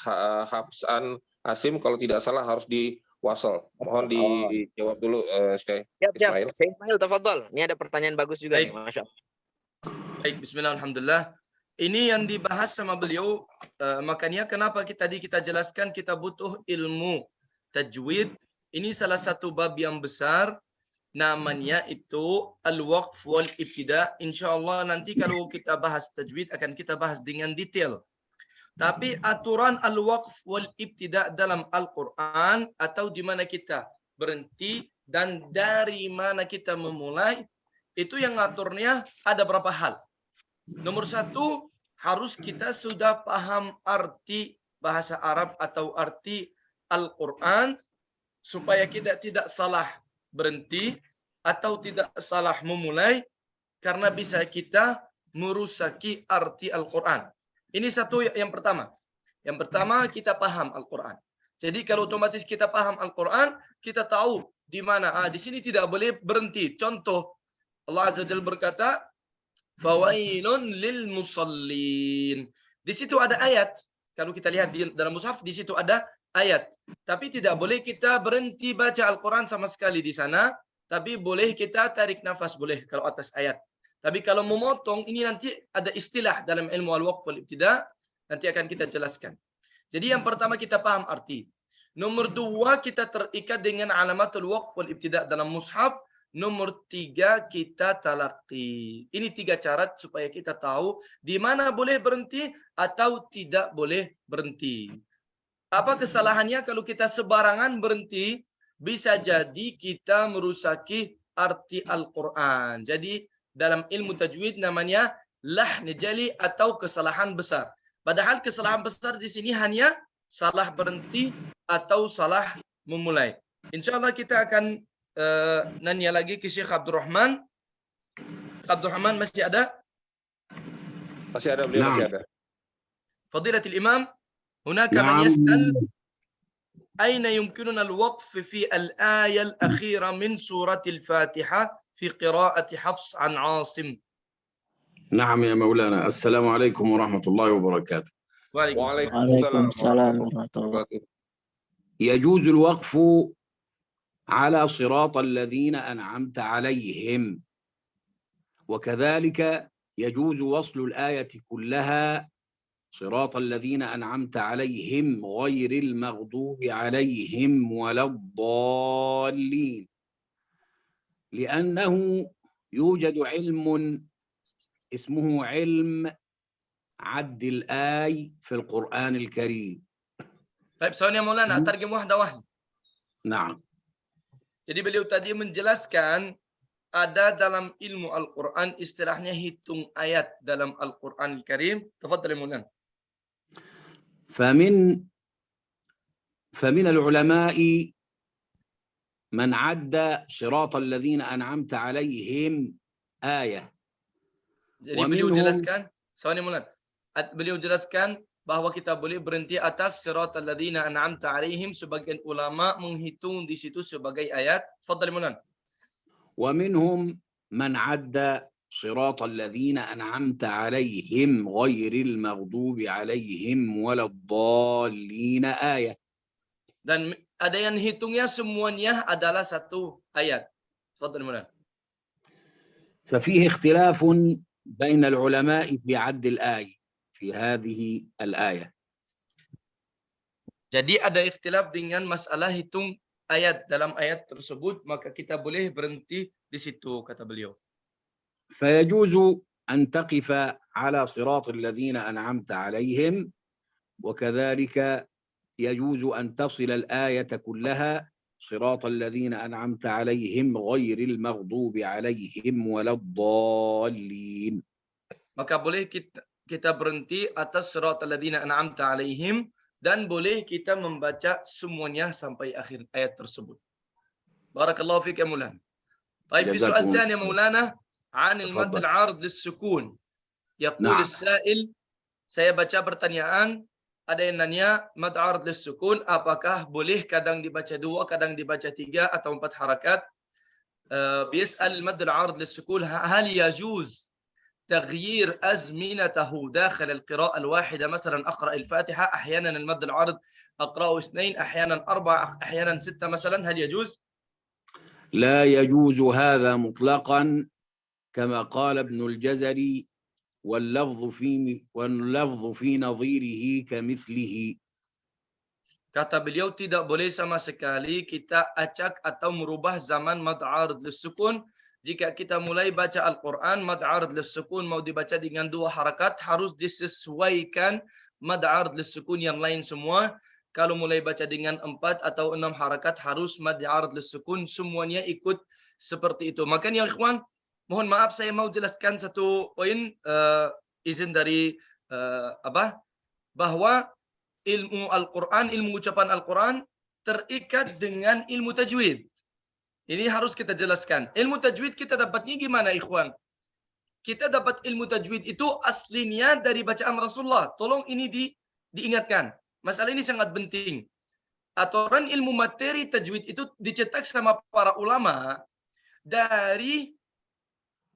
Hafsan Asim kalau tidak salah harus diwasal. Mohon dijawab dulu Syekh Ismail. Syekh Ismail, tafadhol. Ini ada pertanyaan bagus juga nih, Masya Allah. Baik, bismillah, alhamdulillah. Ini yang dibahas sama beliau, makanya kenapa kita jelaskan kita butuh ilmu tajwid. Ini salah satu bab yang besar, namanya itu al-waqf wal ibtida. Insyaallah nanti kalau kita bahas tajwid akan kita bahas dengan detail. Tapi aturan al-waqf wal ibtida dalam Al-Qur'an atau di mana kita berhenti dan dari mana kita memulai, itu yang ngaturnya ada berapa hal. Nomor satu, harus kita sudah paham arti bahasa Arab atau arti Al-Quran supaya kita tidak salah berhenti atau tidak salah memulai karena bisa kita merusaki arti Al-Quran. Ini satu yang pertama. Yang pertama kita paham Al-Quran. Jadi kalau otomatis kita paham Al-Quran, kita tahu di mana. Di sini tidak boleh berhenti. Contoh, Allah Azza wa Jalla berkata, fawailun lil musallin. Di situ ada ayat. Kalau kita lihat di dalam mushaf, di situ ada ayat. Tapi tidak boleh kita berhenti baca Al-Quran sama sekali di sana. Tapi boleh kita tarik nafas, boleh kalau atas ayat. Tapi kalau memotong, ini nanti ada istilah dalam ilmu al-waqf wal ibtida. Nanti akan kita jelaskan. Jadi yang pertama kita paham arti. Nomor 2 kita terikat dengan alamatul waqf wal ibtida dalam mushaf. Nomor 3 kita talaqi. Ini 3 syarat supaya kita tahu di mana boleh berhenti atau tidak boleh berhenti. Apa kesalahannya kalau kita sebarangan berhenti? Bisa jadi kita merusaki arti Al-Quran. Jadi dalam ilmu tajwid namanya lahn jali atau kesalahan besar. Padahal kesalahan besar di sini hanya salah berhenti atau salah memulai. Insyaallah kita akan nanya lagi ke Syekh Abdurrahman. Abdurrahman masih ada? Masih ada, beliau masih ada. Fadilatul Imam, hunaka man yas'al أين يمكننا الوقف في الآية الأخيرة من سورة الفاتحة في قراءة حفص عن عاصم. نعم يا مولانا. السلام عليكم ورحمة الله وبركاته. وعليكم السلام ورحمة الله وبركاته. يجوز الوقف على صراط الذين أنعمت عليهم، وكذلك يجوز وصل الآية كلها صراط الذين أنعمت عليهم غير المغضوب عليهم ولا الضالين، لأنه يوجد علم اسمه علم عد الآي في القرآن الكريم. طيب ثواني يا مولانا أترجم واحدة واحدة. نعم. Jadi beliau tadi menjelaskan ada dalam ilmu Al-Quran istilahnya hitung ayat dalam Al-Quran Al-Karim. Tafadhal ya Maulana. فمن العلماء من عد صراط الذين أنعمت عليهم آية. Jadi beliau jelaskan, beliau jelaskan bahwa kita boleh berhenti atas siratal ladzina an'amta alaihim. Sebagian ulama menghitung di situ sebagai ayat. Tafadhal Maulana. ومنهم من عد صراط الذين أنعمت عليهم غير المغضوب عليهم ولا الضالين آية. Dan ada yang hitungnya semuanya adalah satu ayat. Tafadhal Maulana. ففيه اختلاف بين العلماء في عد الآية في هذه الآية. Jadi ada ikhtilaf dengan masalah hitung ayat dalam ayat tersebut, maka kita boleh berhenti di situ kata beliau. فيجوز أن تقف على صراط الذين أنعمت عليهم، وكذلك يجوز أن تصل الآية كلها صراط الذين أنعمت عليهم غير المغضوب عليهم ولا الضالين. Maka boleh kita berhenti atas siratal ladzina an'amta alaihim dan boleh kita membaca semuanya sampai akhir ayat tersebut. Barakallahu fik ya Maulana. طيب في سؤال جزاكم ثاني يا مولانا عن المد تفضل. العارض للسكون. يقول نعم. السائل, saya baca pertanyaan, ada yang nanya mad ard lissukun apakah boleh kadang dibaca 2, kadang dibaca 3 atau 4 harakat. بيسأل المد العارض للسكون هل يجوز تغيير أزمنته داخل القراءة الواحدة؟ مثلا أقرأ الفاتحة أحيانا المد العارض أقرأه 2 أحيانا 4 أحيانا 6 مثلا، هل يجوز؟ لا يجوز هذا مطلقا كما قال ابن الجزري واللفظ في نظيره كمثله. Kata beliau tidak boleh sama sekali kita acak atau merubah zaman mad arid lissukun. Jika kita mulai baca Al-Quran, mad arid lissukun mau dibaca dengan 2 harakat, harus disesuaikan mad arid lissukun yang lain semua. Kalau mulai baca dengan 4 atau 6 harakat, harus mad arid lissukun, semuanya ikut seperti itu. Makanya ikhwan, mohon maaf saya mau jelaskan satu poin, izin dari bahwa ilmu Al-Quran, ilmu ucapan Al-Quran terikat dengan ilmu tajwid. Ini harus kita jelaskan. Ilmu tajwid kita dapatnya gimana ikhwan? Kita dapat ilmu tajwid itu aslinya dari bacaan Rasulullah. Tolong ini diingatkan. Masalah ini sangat penting. Aturan ilmu materi tajwid itu dicetak sama para ulama dari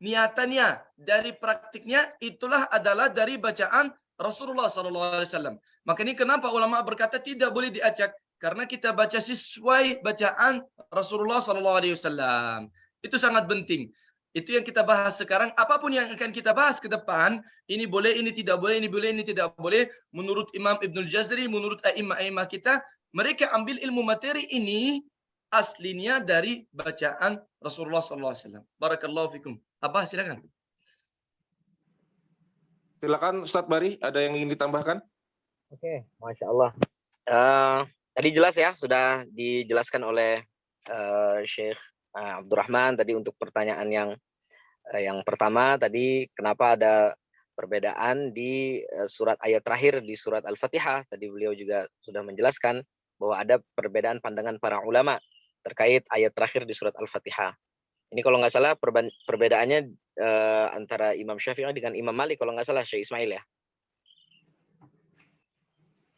niatannya, dari praktiknya, itulah adalah dari bacaan Rasulullah SAW. Makanya kenapa ulama berkata tidak boleh diacak? Karena kita baca sesuai bacaan Rasulullah SAW. Itu sangat penting. Itu yang kita bahas sekarang. Apapun yang akan kita bahas ke depan, ini boleh, ini tidak boleh, ini boleh, ini tidak boleh. Menurut Imam Ibnul Jazri, menurut a'imah kita, mereka ambil ilmu materi ini aslinya dari bacaan Rasulullah SAW. Barakallahu fikum. Abah silakan. Silakan Ustadz Bari, ada yang ingin ditambahkan? Oke, Masya Allah. Tadi jelas ya, sudah dijelaskan oleh Syekh Abdurrahman tadi untuk pertanyaan yang pertama tadi, kenapa ada perbedaan di surat ayat terakhir di surat Al-Fatihah. Tadi beliau juga sudah menjelaskan bahwa ada perbedaan pandangan para ulama terkait ayat terakhir di surat Al-Fatihah. Ini kalau nggak salah perbedaannya antara Imam Syafi'i dengan Imam Malik, kalau nggak salah Syekh Ismail ya.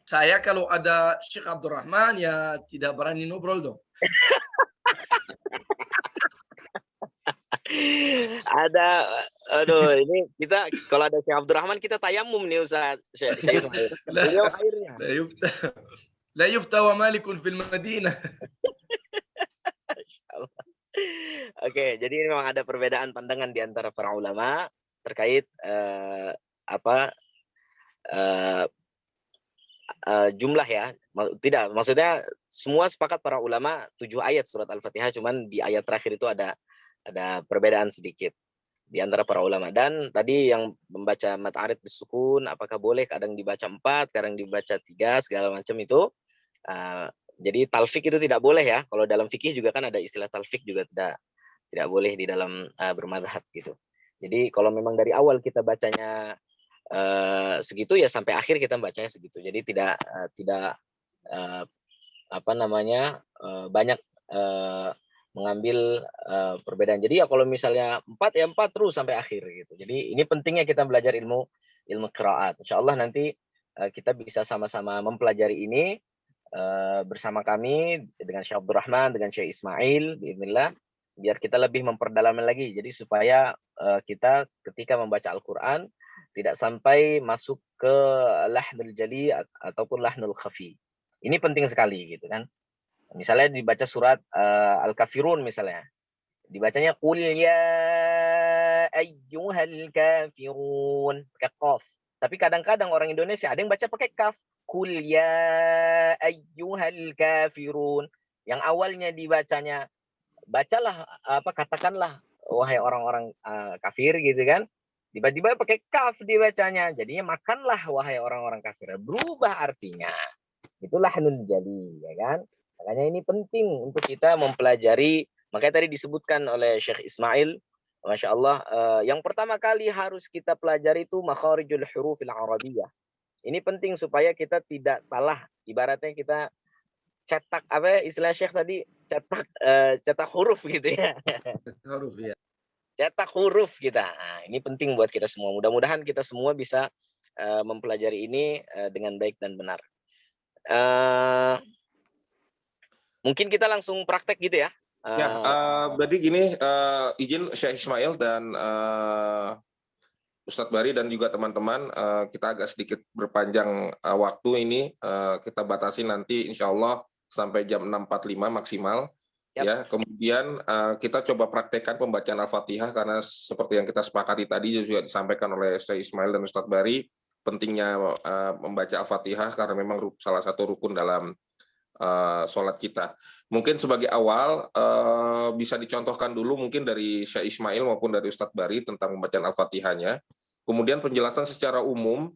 Saya kalau ada Syekh Abdurrahman ya tidak berani ngobrol dong. Ini kita kalau ada Syekh Abdurrahman kita tayamum nih Ustaz Syekh Ismail. Beliau airnya. La yufta wa malikun fil Madinah. Oke, jadi ini memang ada perbedaan pandangan di antara para ulama terkait jumlah ya. Tidak, maksudnya semua sepakat para ulama 7 ayat surat Al-Fatihah, cuman di ayat terakhir itu ada perbedaan sedikit di antara para ulama. Dan tadi yang membaca mad arid bisukun, apakah boleh kadang dibaca 4, kadang dibaca 3, segala macam itu. Jadi talfik itu tidak boleh ya. Kalau dalam fikih juga kan ada istilah talfik juga tidak boleh di dalam bermadhab gitu. Jadi kalau memang dari awal kita bacanya segitu ya sampai akhir kita bacanya segitu. Jadi tidak banyak mengambil perbedaan. Jadi ya kalau misalnya 4 ya 4 terus sampai akhir gitu. Jadi ini pentingnya kita belajar ilmu qiraat. Insyaallah nanti kita bisa sama-sama mempelajari ini bersama kami dengan Syekh Abdurrahman, dengan Syekh Ismail, bismillah, biar kita lebih memperdalam lagi. Jadi supaya kita ketika membaca Al-Quran tidak sampai masuk ke lahnul jali ataupun lahnul khafi. Ini penting sekali gitu kan. Misalnya dibaca surat Al-Kafirun misalnya. Dibacanya qul ya ayyuhal kafirun pakai qaf. Tapi kadang-kadang orang Indonesia ada yang baca pakai kaf. Qul ya ayyuhal kafirun. Yang awalnya dibacanya bacalah katakanlah wahai orang-orang kafir gitu kan. Tiba-tiba pakai kaf dibacanya. Jadinya makanlah wahai orang-orang kafir. Berubah artinya. Itulah lahnul jali ya kan. Makanya ini penting untuk kita mempelajari. Makanya tadi disebutkan oleh Syekh Ismail, Masya Allah, yang pertama kali harus kita pelajari itu makharijul hurufil arabiyah. Ini penting supaya kita tidak salah. Ibaratnya kita cetak apa ya, istilah Syekh tadi, cetak huruf gitu ya. Huruf ya. Cetak huruf kita. Nah, ini penting buat kita semua. Mudah-mudahan kita semua bisa mempelajari ini dengan baik dan benar. Mungkin kita langsung praktek gitu ya. Jadi gini, izin Syekh Ismail dan Ustadz Bari dan juga teman-teman, kita agak sedikit berpanjang waktu ini, kita batasi nanti insya Allah sampai jam 6.45 maksimal. Yap. Ya, kemudian kita coba praktekkan pembacaan Al-Fatihah karena seperti yang kita sepakati tadi juga disampaikan oleh Syekh Ismail dan Ustadz Bari, pentingnya membaca Al-Fatihah karena memang salah satu rukun dalam sholat kita. Mungkin sebagai awal bisa dicontohkan dulu mungkin dari Syekh Ismail maupun dari Ustadz Bari tentang pembacaan Al-Fatihahnya. Kemudian penjelasan secara umum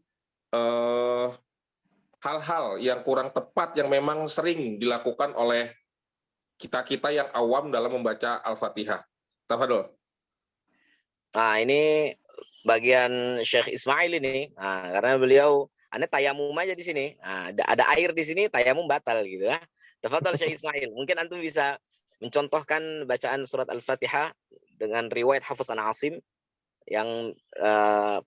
hal-hal yang kurang tepat yang memang sering dilakukan oleh kita-kita yang awam dalam membaca Al-Fatihah. Tafadhol. Nah, ini bagian Syekh Ismail ini. Nah, karena beliau Anda tayamum aja di sini. Nah, ada air di sini, tayamum batal gitu ya. Tafadhol Syekh Ismail. Mungkin antum bisa mencontohkan bacaan surat Al-Fatihah dengan riwayat Hafiz an Asim yang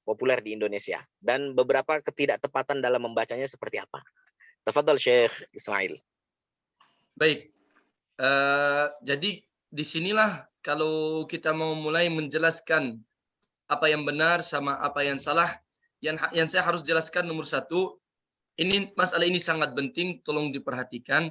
populer di Indonesia dan beberapa ketidaktepatan dalam membacanya seperti apa. Tafadhol Syekh Ismail. Baik. Jadi disinilah kalau kita mau mulai menjelaskan apa yang benar sama apa yang salah, yang saya harus jelaskan nomor satu, ini masalah ini sangat penting, tolong diperhatikan.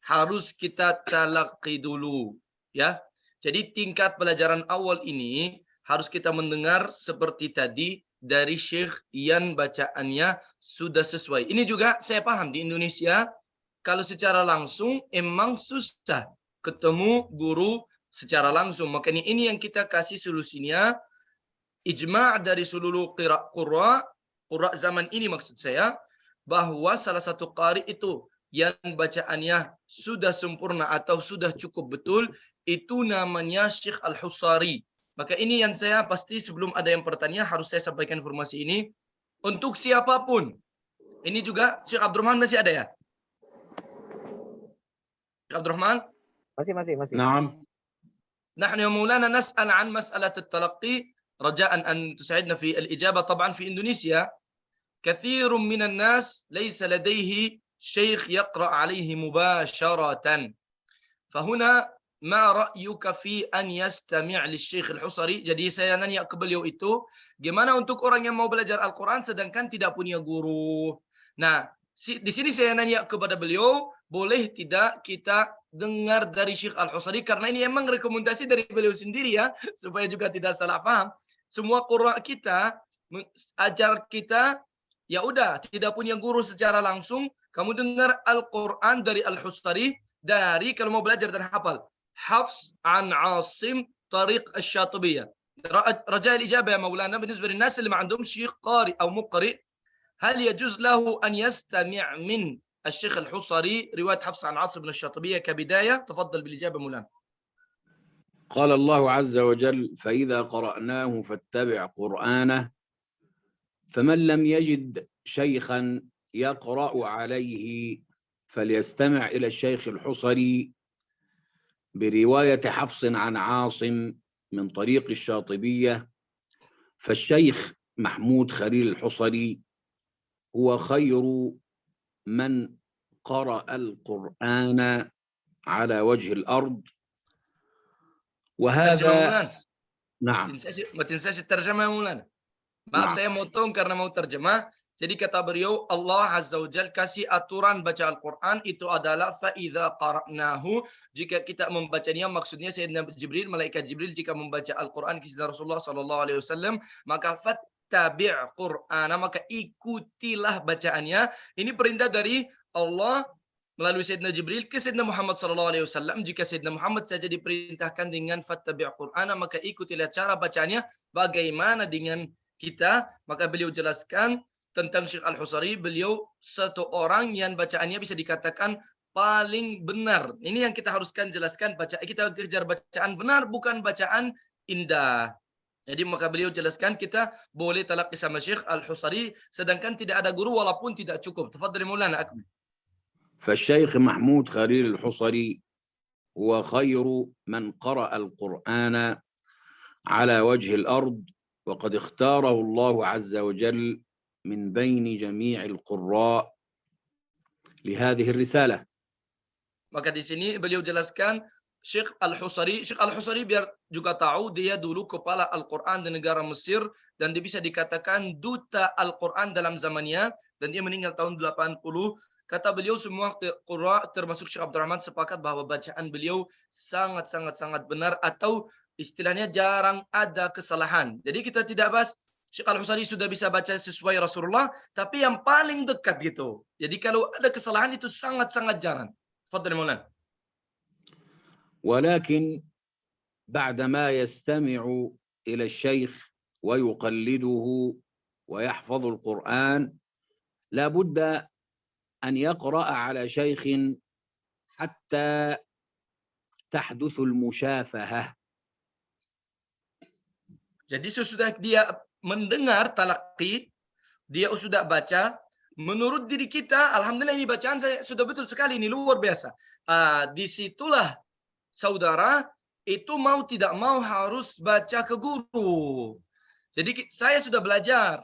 Harus kita talaqi dulu, ya. Jadi tingkat pelajaran awal ini harus kita mendengar seperti tadi dari Syekh yang bacaannya sudah sesuai. Ini juga saya paham di Indonesia kalau secara langsung emang susah ketemu guru secara langsung. Makanya ini yang kita kasih solusinya, ijma' dari seluruh qurra zaman ini maksud saya, bahwa salah satu qari itu yang bacaannya sudah sempurna atau sudah cukup betul, itu namanya Syekh Al-Husari. Maka ini yang saya pasti sebelum ada yang bertanya harus saya sampaikan informasi ini untuk siapapun. Ini juga Syekh Abdurrahman masih ada ya? Syekh Abdurrahman? Masih. نعم. نحن يا مولانا نسأل عن مسألة التلقي رجاء أن تساعدنا في الإجابة. طبعا في إندونيسيا كثير من الناس ليس لديه شيخ يقرأ عليه مباشرة. فهنا ما رأيك في أن يستمع للشيخ الحصري? Jadi saya nanya ke beliau itu, gimana untuk orang yang mau belajar Al-Quran sedangkan tidak punya guru? Nah, di sini saya nanya kepada beliau, boleh tidak kita dengar dari Syekh Al-Husari? Karena ini emang rekomendasi dari beliau sendiri ya, supaya juga tidak salah paham. Semua qurra kita, ajar kita, ya udah, tidak punya guru secara langsung, kamu dengar Al-Quran dari Al-Husari, dari kalau mau belajar dan hafal. حفص عن عاصم طريق الشاطبية. رجاء الإجابة يا مولانا بالنسبة للناس اللي ما عندهمش شيخ قارئ أو مقرئ، هل يجوز له أن يستمع من الشيخ الحصري رواية حفص عن عاصم بن الشاطبية كبداية؟ تفضل بالإجابة مولانا. قال الله عز وجل: فإذا قرأناه فاتبع قرآنه فمن لم يجد شيخا يقرأ عليه فليستمع إلى الشيخ الحصري برواية حفص عن عاصم من طريق الشاطبية. فالشيخ محمود خليل الحصري هو خير من قرأ القرآن على وجه الأرض. وهذا نعم. ما تنساش الترجمة يا مولانا. Maaf saya motong karena mau terjemah. Jadi kata beliau, Allah Azza wa Jalla kasih aturan baca Al-Quran itu adalah fa'idha qara'nahu. Jika kita membacanya, maksudnya Sayyidina Jibril, malaikat Jibril jika membaca Al-Quran kisah Rasulullah SAW, maka fattabi' Qur'ana, maka ikutilah bacaannya. Ini perintah dari Allah melalui Sayyidina Jibril ke Sayyidina Muhammad SAW. Jika Sayyidina Muhammad saja diperintahkan dengan fattabi' Qur'ana, maka ikutilah cara bacanya. Bagaimana dengan kita? Maka beliau jelaskan tentang Syekh Al-Husari, beliau satu orang yang bacaannya bisa dikatakan paling benar. Ini yang kita haruskan jelaskan, kita kejar bacaan benar, bukan bacaan indah. Jadi maka beliau jelaskan kita boleh talaqi sama Syekh Al-Husari sedangkan tidak ada guru walaupun tidak cukup. Tafadhal Maulana akmal. فالشيخ محمود خليل الحصري هو خير من قرأ القرآن على وجه الأرض، وقد اختاره الله عز وجل من بين جميع القراء لهذه الرسالة. Maka di sini beliau jelaskan Syekh Al-Husari biar juga tahu dia dulu kepala Al-Quran di negara Mesir dan dia bisa dikatakan duta Al-Quran dalam zamannya dan dia meninggal tahun 80. Kata beliau semua qurra termasuk Syekh Abdurrahman sepakat bahwa bacaan beliau sangat benar atau istilahnya jarang ada kesalahan. Jadi kita tidak bahas Syekh Al-Husari sudah bisa baca sesuai Rasulullah tapi yang paling dekat gitu. Jadi kalau ada kesalahan itu sangat jarang. Fadhil Maulana. ولكن بعدما يستمع إلى الشيخ ويقلده ويحفظ القرآن لا بد أن يقرأ على شيخ حتى تحدث المشافهة. Jadi sesudah dia mendengar talaqi, dia sudah baca, menurut diri kita, alhamdulillah ini bacaan saya sudah betul sekali, ini luar biasa. Disitulah saudara itu mau tidak mau harus baca ke guru. Jadi saya sudah belajar,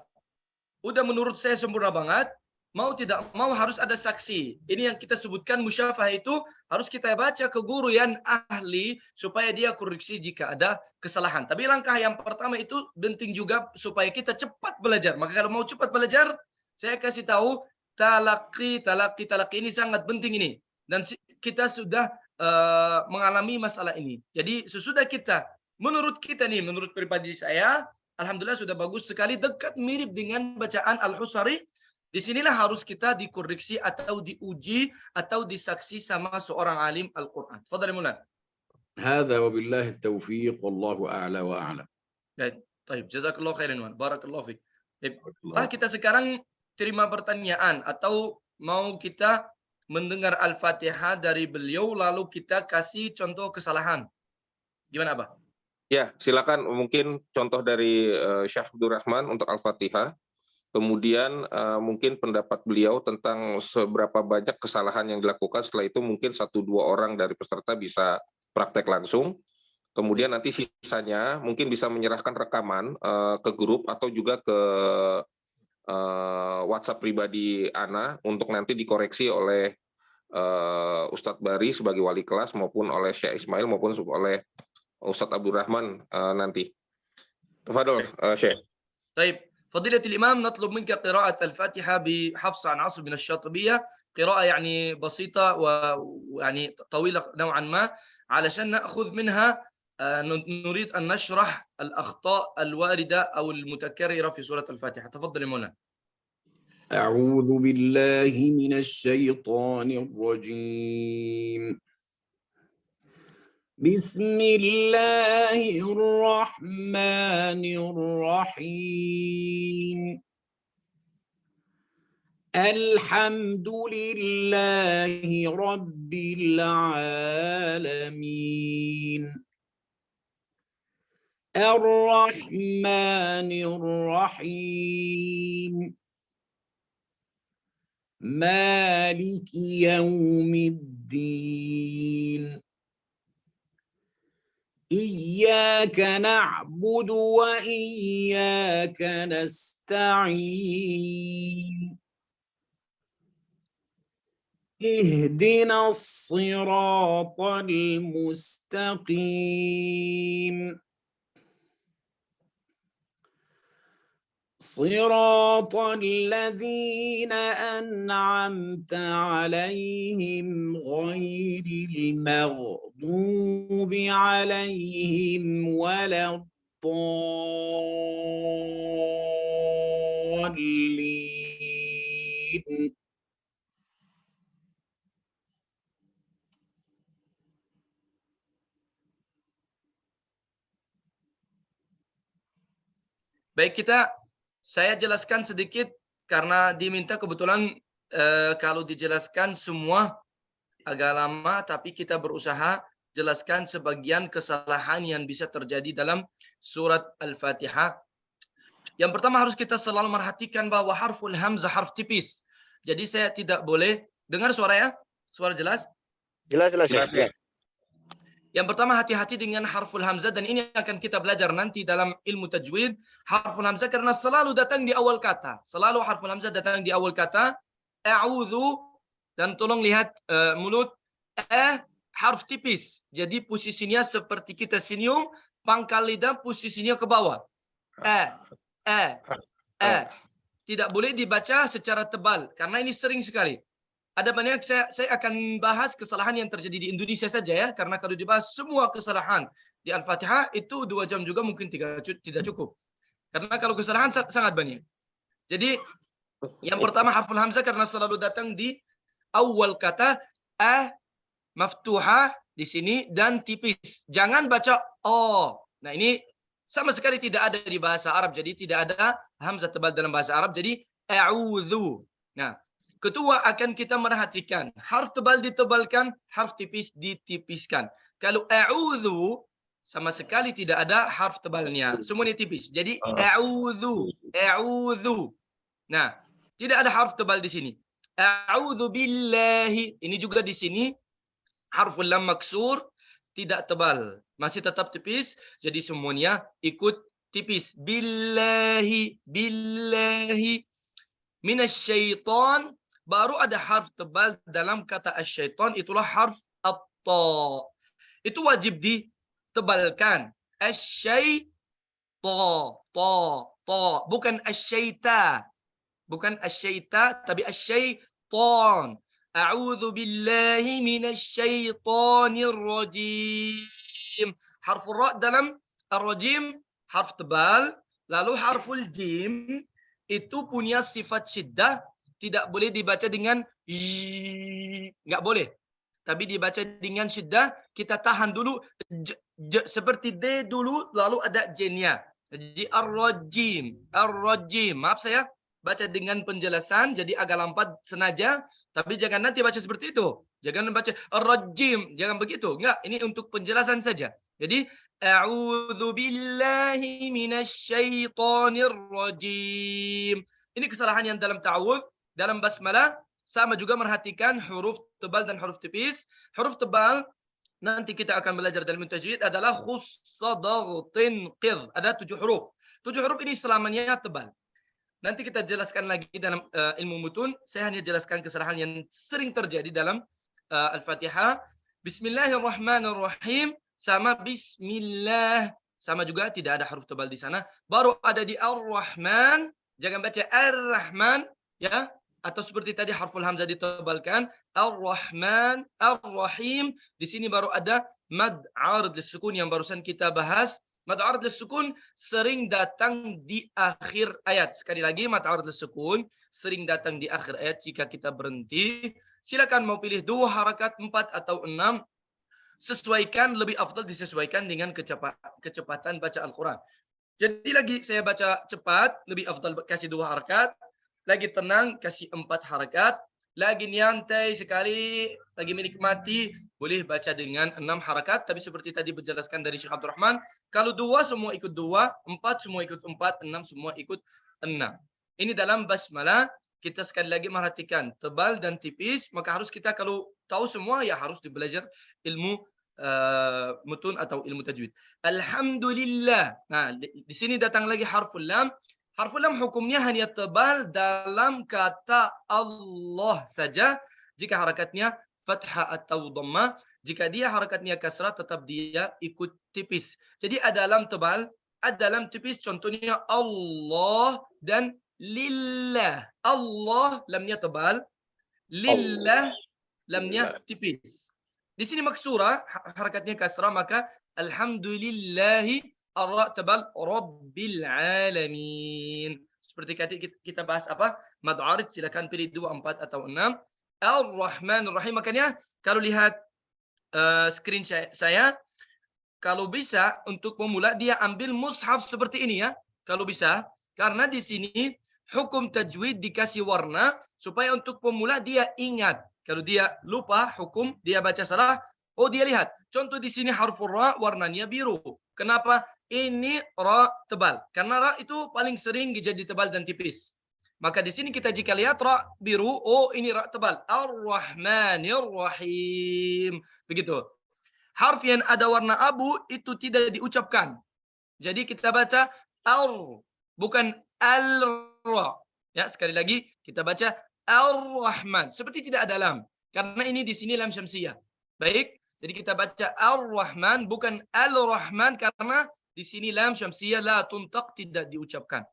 udah menurut saya sempurna banget, mau tidak mau harus ada saksi. Ini yang kita sebutkan musyafah itu harus kita baca ke guru yang ahli supaya dia koreksi jika ada kesalahan. Tapi langkah yang pertama itu penting juga supaya kita cepat belajar. Maka kalau mau cepat belajar, saya kasih tahu talaqi ini sangat penting ini. Dan kita sudah mengalami masalah ini. Jadi sesudah kita, menurut pribadi saya, alhamdulillah sudah bagus sekali, dekat mirip dengan bacaan Al-Husari. Disinilah harus kita dikoreksi atau diuji atau disaksi sama seorang alim Al-Quran. Fadhal Maulana. هذا وبالله التوفيق والله أعلى وأعلم. Baik, jazakallah khairan wan. Barakallahu fiik. Kita sekarang terima pertanyaan atau mau kita mendengar Al-Fatihah dari beliau lalu kita kasih contoh kesalahan. Gimana, Abah? Ya, silakan mungkin contoh dari Syekh Abdurrahman untuk Al-Fatihah. Kemudian mungkin pendapat beliau tentang seberapa banyak kesalahan yang dilakukan. Setelah itu mungkin 1-2 orang dari peserta bisa praktek langsung. Kemudian nanti sisanya mungkin bisa menyerahkan rekaman ke grup atau juga ke WhatsApp pribadi Ana untuk nanti dikoreksi oleh Ustadz Bari sebagai wali kelas maupun oleh Syekh Ismail maupun oleh Ustadz Abdurrahman nanti. Tafadhol Syekh. Baik. فضيلة الإمام نطلب منك قراءة الفاتحة بحفص عن عاصم من الشاطبية قراءة يعني بسيطة ويعني طويلة نوعا ما علشان نأخذ منها نريد أن نشرح الأخطاء الواردة أو المتكررة في سورة الفاتحة. تفضل مولانا. أعوذ بالله من الشيطان الرجيم. بسم الله الرحمن الرحيم. الحمد لله رب العالمين. الرحمن الرحيم. مالك يوم الدين. إياك نعبد وإياك نستعين. اهدنا الصراط المستقيم. صراط الذين أنعمت عليهم غير المغضوب عليهم ولا الضالين. Baik, saya jelaskan sedikit karena diminta kebetulan kalau dijelaskan semua agak lama, tapi kita berusaha jelaskan sebagian kesalahan yang bisa terjadi dalam surat Al-Fatihah. Yang pertama harus kita selalu merhatikan bahwa harful hamzah harf tipis. Jadi saya tidak boleh dengar suara ya? Suara jelas? Jelas. Yang pertama hati-hati dengan harful hamzah, dan ini akan kita belajar nanti dalam ilmu tajwid. Harful hamzah karena selalu datang di awal kata. Selalu harful hamzah datang di awal kata. A'udzu, dan tolong lihat mulut harf tipis. Jadi posisinya seperti kita senyum, pangkal lidah posisinya ke bawah. Tidak boleh dibaca secara tebal karena ini sering sekali. Ada banyak, saya akan bahas kesalahan yang terjadi di Indonesia saja ya, karena kalau dibahas semua kesalahan di Al-Fatihah itu 2 jam juga mungkin tidak cukup. Karena kalau kesalahan sangat banyak. Jadi yang pertama harful hamzah karena selalu datang di awal kata, maftuhah di sini dan tipis. Jangan baca o. Nah, ini sama sekali tidak ada di bahasa Arab. Jadi tidak ada hamzah tebal dalam bahasa Arab. Jadi a'udzu. Nah, kedua akan kita merhatikan harf tebal ditebalkan, harf tipis ditipiskan. Kalau a'udzu sama sekali tidak ada harf tebalnya, semuanya tipis. Jadi a'udzu. Nah, tidak ada harf tebal di sini. A'udzu billahi. Ini juga di sini harful lam maksur, tidak tebal, masih tetap tipis. Jadi semuanya ikut tipis. Billahi minasyaiton. Baru ada harf tebal dalam kata asyaiton, itulah harf at-ta. Itu wajib ditebalkan. Asyaita, bukan asyaita. Bukan asyaita, tapi asyaiton. A'udzu billahi minasyaitonir rajim. Harful ra dalam ar-rajim harf tebal, lalu harful jim itu punya sifat syiddah. Tidak boleh dibaca dengan nggak boleh. Tapi dibaca dengan syiddah, kita tahan dulu seperti D dulu, lalu ada jennya. Jadi ar-rajim. Maaf saya baca dengan penjelasan, jadi agak lambat sengaja, tapi jangan nanti baca seperti itu. Jangan baca ar-rajim, jangan begitu. Enggak, ini untuk penjelasan saja. Jadi a'udzu billahi minasyaitonir rajim. Ini kesalahan yang dalam ta'awudz. Dalam basmalah sama juga merhatikan huruf tebal dan huruf tipis. Huruf tebal nanti kita akan belajar dalam tajwid adalah khussadagtin qidh. Ada 7 huruf. 7 huruf ini selamanya tebal. Nanti kita jelaskan lagi dalam ilmu mutun. Saya hanya jelaskan kesalahan yang sering terjadi dalam Al-Fatihah. Bismillahirrahmanirrahim sama bismillah. Sama juga tidak ada huruf tebal di sana. Baru ada di Ar-Rahman. Jangan baca Ar-Rahman ya. Atau seperti tadi harful hamzah ditebalkan. Ar-Rahman, Ar-Rahim. Di sini baru ada mad arid lis-sukun yang barusan kita bahas. Mad arid lis-sukun sering datang di akhir ayat. Sekali lagi, mad arid lis-sukun sering datang di akhir ayat jika kita berhenti. Silakan mau pilih 2 harakat, 4 atau 6. Sesuaikan, lebih afdal disesuaikan dengan kecepatan baca Al-Quran. Jadi lagi saya baca cepat, lebih afdal kasih 2 harakat. Lagi tenang, kasih 4 harakat. Lagi nyantai sekali, lagi menikmati, boleh baca dengan 6 harakat. Tapi seperti tadi dijelaskan dari Syekh Abdul Rahman, kalau 2 semua ikut 2, 4 semua ikut 4, 6 semua ikut 6. Ini dalam basmalah. Kita sekali lagi merhatikan tebal dan tipis. Maka harus kita kalau tahu semua, ya harus belajar ilmu mutun atau ilmu tajwid. Alhamdulillah. Nah, di sini datang lagi harful lam. Harful lam hukumnya hanya tebal dalam kata Allah saja. Jika harakatnya fathah atau dhammah. Jika dia harakatnya kasrah, tetap dia ikut tipis. Jadi ada lam tebal, ada lam tipis. Contohnya Allah dan lillah. Allah lamnya tebal, lillah lamnya tipis. Di sini maksura, harakatnya kasrah, maka alhamdulillahi ar-ra tebal rabbil alamin. Seperti kita bahas apa? Mad arid, silakan pilih 2, 4 atau 6. Ar-Rahman Ar-Rahim. Makanya kalau lihat screen saya, kalau bisa untuk pemula dia ambil mushaf seperti ini ya. Kalau bisa, karena di sini hukum tajwid dikasih warna supaya untuk pemula dia ingat. Kalau dia lupa hukum, dia baca salah, Oh, dia lihat. Contoh di sini harfu ra warnanya biru. Kenapa? Ini ra tebal. Karena ra itu paling sering jadi tebal dan tipis. Maka di sini kita jika lihat ra biru, oh ini ra tebal. Ar-Rahmanir Rahim. Begitu. Harf yang ada warna abu itu tidak diucapkan. Jadi kita baca ar, bukan al-ra. Ya, sekali lagi kita baca Ar-Rahman. Seperti tidak ada lam. Karena ini di sini lam syamsiyah. Baik. Jadi kita baca Ar-Rahman bukan Al-Rahman karena di sini lam syamsiyah la tuntaq, tidak diucapkan.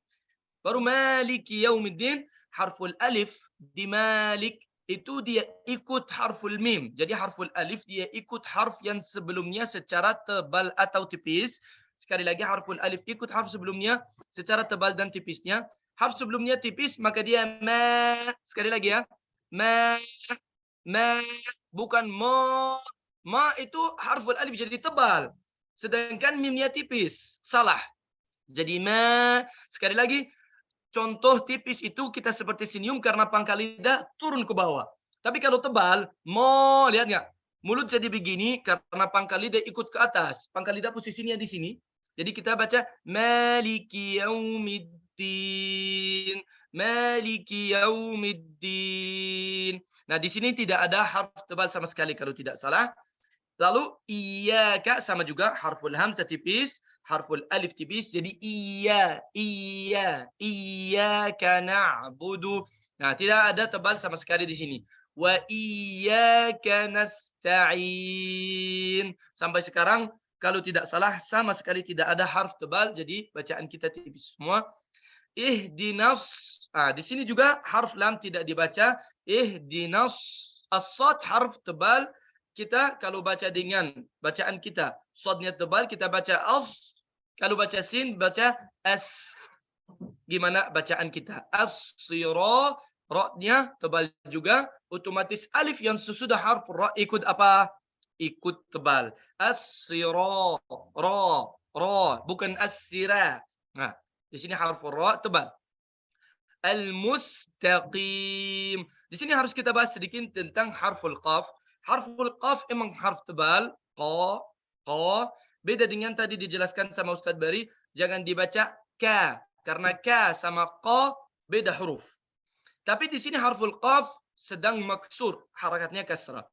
Baru Maliki Yaumiddin, harful alif di Malik itu dia ikut harful mim. Jadi harful alif dia ikut harf yang sebelumnya secara tebal atau tipis. Sekali lagi harful alif ikut harf sebelumnya secara tebal dan tipisnya. Harf sebelumnya tipis maka dia ma. Sekali lagi ya. Ma bukan ma. Ma itu harful alif jadi tebal. Sedangkan mimnya tipis. Salah. Jadi ma. Sekali lagi. Contoh tipis itu kita seperti senyum karena pangkal lidah turun ke bawah. Tapi kalau tebal, mo, lihat nggak? Mulut jadi begini karena pangkal lidah ikut ke atas. Pangkal lidah posisinya di sini. Jadi kita baca Maliki Yaumiddin. Maliki Yaumiddin. Nah, di sini tidak ada harf tebal sama sekali kalau tidak salah. Lalu iyyaka sama juga harful hamzah tipis. Harful alif tipis, jadi iyyaka na'budu. Nah, tidak ada tebal sama sekali di sini. Wa iyyaka nasta'in. Sampai sekarang kalau tidak salah sama sekali tidak ada harf tebal, jadi bacaan kita tipis semua. Ihdinas. Di sini juga harf lam tidak dibaca. Ihdinas. As-sad harf tebal. Kita kalau baca dengan bacaan kita, sodnya tebal, kita baca as. Kalau baca sin, baca as. Gimana bacaan kita? As-sira, ra-nya tebal juga. Otomatis alif yang sesudah harf ra ikut apa? Ikut tebal. As-sira, ra, bukan as-sira. Nah, di sini harf ra tebal. Al-mustaqim. Di sini harus kita bahas sedikit tentang harful qaf. Harful qaf emang harf tebal. Qa. Beda dengan tadi dijelaskan sama Ustadz Bari, jangan dibaca ka karena ka sama qa beda huruf. Tapi di sini harful qaf sedang maksur, harakatnya kasrah.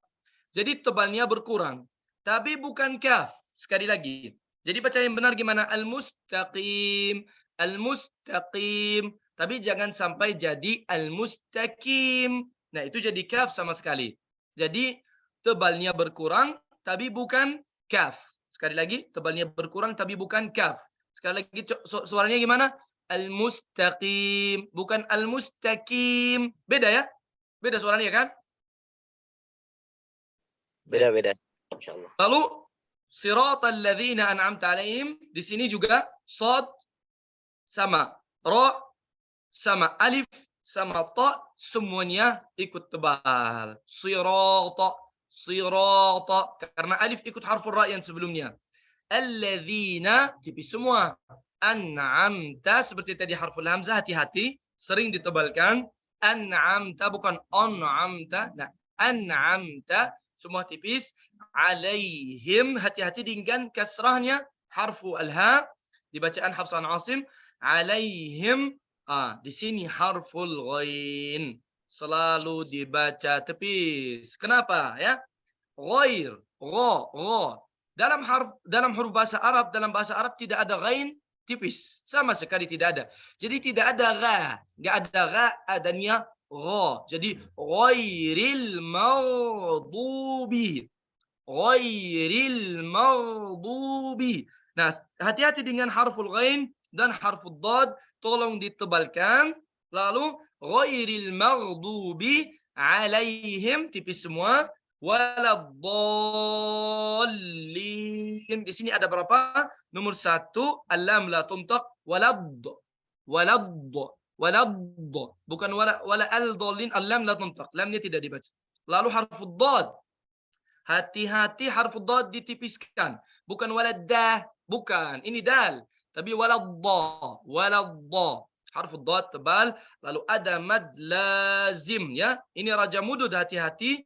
Jadi tebalnya berkurang, tapi bukan kaf. Sekali lagi. Jadi baca yang benar gimana? Al-mustaqim, al-mustaqim. Tapi jangan sampai jadi al-mustaqim. Nah, itu jadi kaf sama sekali. Jadi tebalnya berkurang tapi bukan kaf. Sekali lagi, tebalnya berkurang tapi bukan kaf. Sekali lagi, suaranya gimana? Al-mustaqim, bukan al-mustaqim. Beda ya? Beda suaranya kan? Beda-beda. Insyaallah. Lalu, siratal ladzina an'amta alaihim. Di sini juga, sod sama ra, sama alif, sama ta, semuanya ikut tebal. Sirata. Karena alif ikut harful ra yang sebelumnya. Alladzina tipis semua. An'amta seperti tadi harful hamzah, hati-hati sering ditebalkan. An'amta bukan on'amta. Nah, an'amta semua tipis. Alaihim, hati-hati dengan kasrahnya harfu al-ha di bacaan Hafs an Asim. Alaihim, di sini harful ghain. Selalu dibaca tepis. Kenapa ya? Ghair, gha. Dalam huruf bahasa Arab, dalam bahasa Arab tidak ada ghain tipis. Sama sekali tidak ada. Jadi tidak ada gha. Enggak ada gha, adanya gha. Jadi ghairil maghdubi. Ghairil maghdubi. Nah, hati-hati dengan harful ghain dan harful dad, tolong ditebalkan. Lalu ghairil maghdubi alaihim tipis semua, waladdallin. Di sini ada berapa? Nomor 1, al-lam la tuntaq, waladd. Bukan wala al-dallin, al-lam la tuntaq. Lamnya tidak dibaca. Lalu harful dad. Hati-hati harful dad ditipiskan. Bukan waladdah, bukan. Ini dal. Tapi waladda. Harful dad tebal, lalu ada mad lazim ya. Ini raja mudud, hati-hati.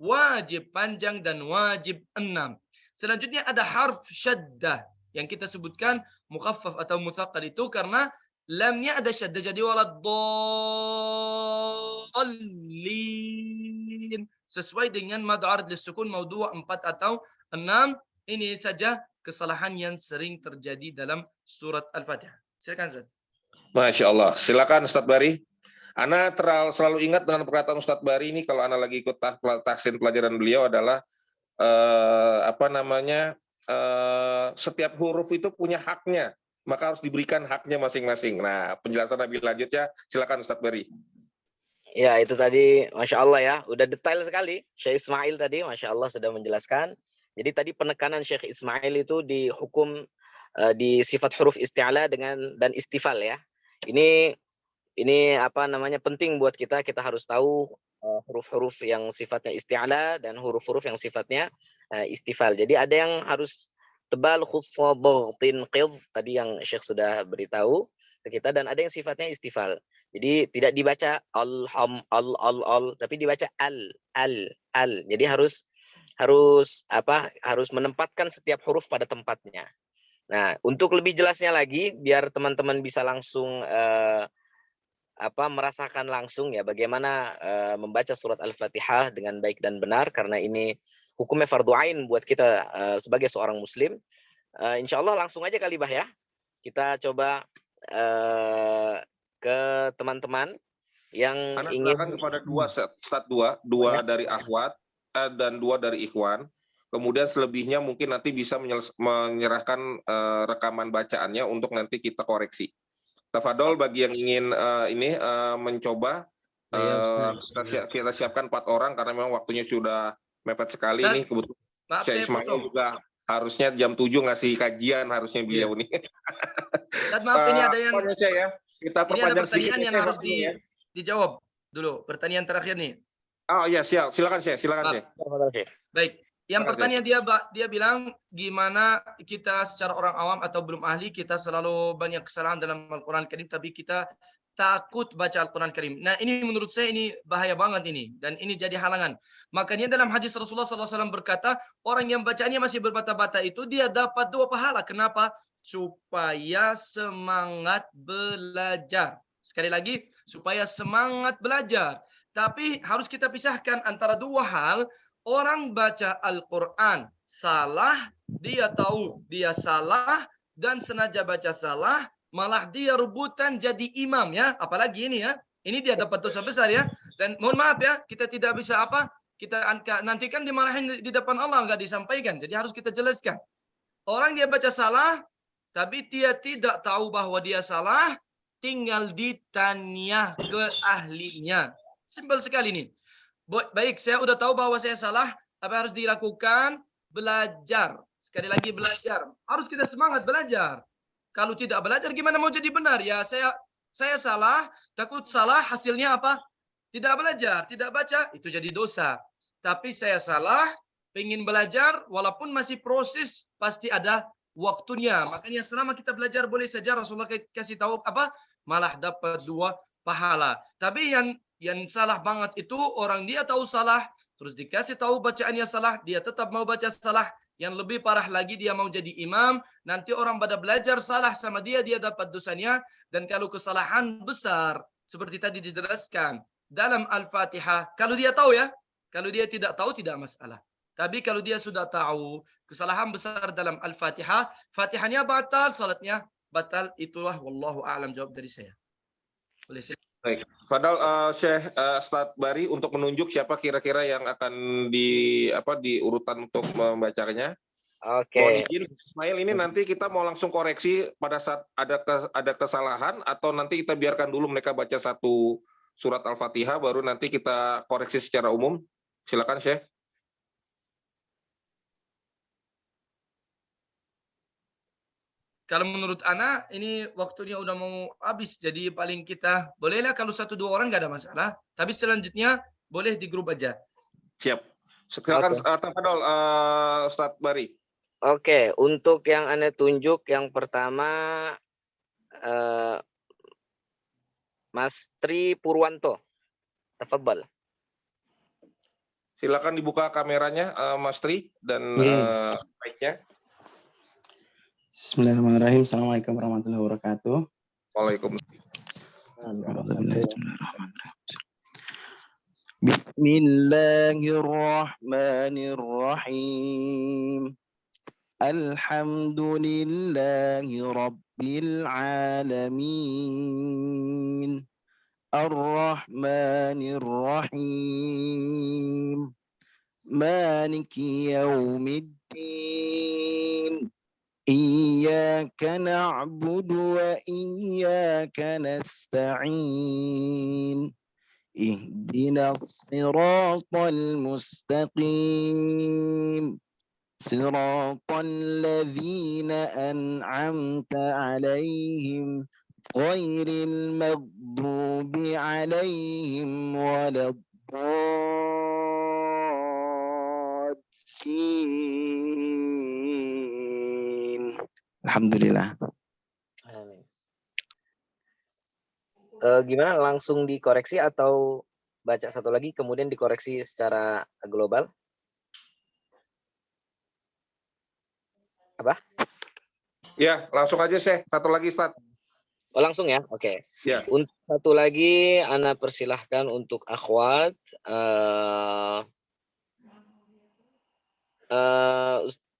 wajib panjang dan wajib 6. Selanjutnya ada harf syaddah yang kita sebutkan mukhaffaf atau mutsaqqal itu karena lamnya ada syaddah jadi waladdallin sesuai dengan mad arid lisukun mau 2, 4 atau 6. Ini saja kesalahan yang sering terjadi dalam surat Al-Fatihah. Silakan Ustaz. Masya Allah. Silakan Ustadz Bari. Ana selalu ingat dengan perkataan Ustadz Bari ini kalau Ana lagi ikut tahsin pelajaran beliau adalah setiap huruf itu punya haknya, maka harus diberikan haknya masing-masing. Nah, penjelasan lebih lanjutnya silakan Ustadz Bari. Ya, itu tadi Masya Allah ya, udah detail sekali. Syekh Ismail tadi Masya Allah sudah menjelaskan. Jadi tadi penekanan Syekh Ismail itu di hukum di sifat huruf isti'la dan istifal ya. Ini penting buat kita harus tahu huruf-huruf yang sifatnya isti'la dan huruf-huruf yang sifatnya istifal. Jadi ada yang harus tebal khussadhatin qidh tadi yang Syekh sudah beritahu ke kita, dan ada yang sifatnya istifal. Jadi tidak dibaca al tapi dibaca al. Jadi harus menempatkan setiap huruf pada tempatnya. Nah, untuk lebih jelasnya lagi biar teman-teman bisa langsung merasakan langsung ya bagaimana membaca surat Al-Fatihah dengan baik dan benar, karena ini hukumnya fardhu ain buat kita sebagai seorang muslim. Insya Allah langsung aja kali Bah ya. Kita coba ke teman-teman yang ingin kepada dua dari akhwat dan 2 dari ikhwan. Kemudian selebihnya mungkin nanti bisa menyerahkan rekaman bacaannya untuk nanti kita koreksi. Tafadol bagi yang ingin mencoba, kita siapkan 4 orang karena memang waktunya sudah mepet sekali nih. Kebetulan Syekh Ismail juga harusnya jam 7 ngasih kajian harusnya beliau nih. Maaf, ini ada yang kita ini ada perpanjang pertanyaan yang harus dijawab dulu. Pertanyaan terakhir nih. Oh iya, siap. Silakan Syekh. Baik. Yang pertanyaan dia bilang gimana kita secara orang awam atau belum ahli, kita selalu banyak kesalahan dalam Al-Qur'an Karim tapi kita takut baca Al-Qur'an Karim. Nah, ini menurut saya ini bahaya banget ini dan ini jadi halangan. Makanya dalam hadis Rasulullah SAW berkata, orang yang bacaannya masih berbata-bata itu dia dapat 2 pahala. Kenapa? Supaya semangat belajar. Sekali lagi, supaya semangat belajar. Tapi harus kita pisahkan antara 2 hal. Orang baca Al-Quran salah, dia tahu dia salah, dan sengaja baca salah, malah dia rebutan jadi imam ya. Apalagi ini ya, ini dia dapat dosa besar ya. Dan mohon maaf ya, kita tidak bisa kita nanti kan dimarahin di depan Allah, nggak disampaikan. Jadi harus kita jelaskan. Orang dia baca salah, tapi dia tidak tahu bahwa dia salah, tinggal ditanya ke ahlinya. Simpel sekali nih. Baik, saya udah tahu bahwa saya salah. Apa harus dilakukan? Belajar. Sekali lagi belajar. Harus kita semangat belajar. Kalau tidak belajar gimana mau jadi benar? Ya saya salah, takut salah, hasilnya apa? Tidak belajar, tidak baca, itu jadi dosa. Tapi saya salah, pengen belajar, walaupun masih proses, pasti ada waktunya. Makanya selama kita belajar boleh saja Rasulullah kasih tahu malah dapat 2 pahala. Tapi yang salah banget itu orang dia tahu salah, terus dikasih tahu bacaannya salah, dia tetap mau baca salah. Yang lebih parah lagi dia mau jadi imam, nanti orang pada belajar salah sama dia dapat dosanya. Dan kalau kesalahan besar, seperti tadi dijelaskan dalam Al-Fatihah, kalau dia tahu ya, kalau dia tidak tahu tidak masalah. Tapi kalau dia sudah tahu kesalahan besar dalam Al-Fatihah, Fatihahnya batal, salatnya batal. Itulah wallahu a'lam jawab dari saya. Boleh saya? Baik, padahal Syekh Ustadz Bari untuk menunjuk siapa kira-kira yang akan di urutan untuk membacanya. Oke. Mohon izin, Ismail, ini nanti kita mau langsung koreksi pada saat ada kesalahan atau nanti kita biarkan dulu mereka baca 1 surat Al-Fatihah baru nanti kita koreksi secara umum. Silakan Syekh. Kalau menurut Ana, ini waktunya udah mau habis. Jadi paling kita, bolehlah kalau 1-2 orang nggak ada masalah. Tapi selanjutnya boleh di grup aja. Siap. Silakan tafadhol Ustadz Bari. Oke, untuk yang Anda tunjuk yang pertama Mas Tri Purwanto. Tafadhal. Silakan dibuka kameranya, Mas Tri, dan mic-nya. Bismillahirrahmanirrahim. Assalamualaikum warahmatullahi wabarakatuh. Waalaikumsalam. Bismillahirrahmanirrahim. Alhamdulillahi rabbil alamin. Ar-Rahmanir-Rahim. Maliki yaumiddin. Iyyaka na'budu wa iyyaka nasta'in. Ihdinas siratal mustaqim. Siratal ladzina an'amta 'alaihim ghairil maghdubi 'alaihim waladdallin. Alhamdulillah. Amin. Gimana, langsung dikoreksi atau baca satu lagi kemudian dikoreksi secara global? Apa? Ya, langsung aja Syekh. Satu lagi, Ustaz. Oh, langsung ya? Oke. Ya. Untuk satu lagi, Ana persilahkan untuk akhwat.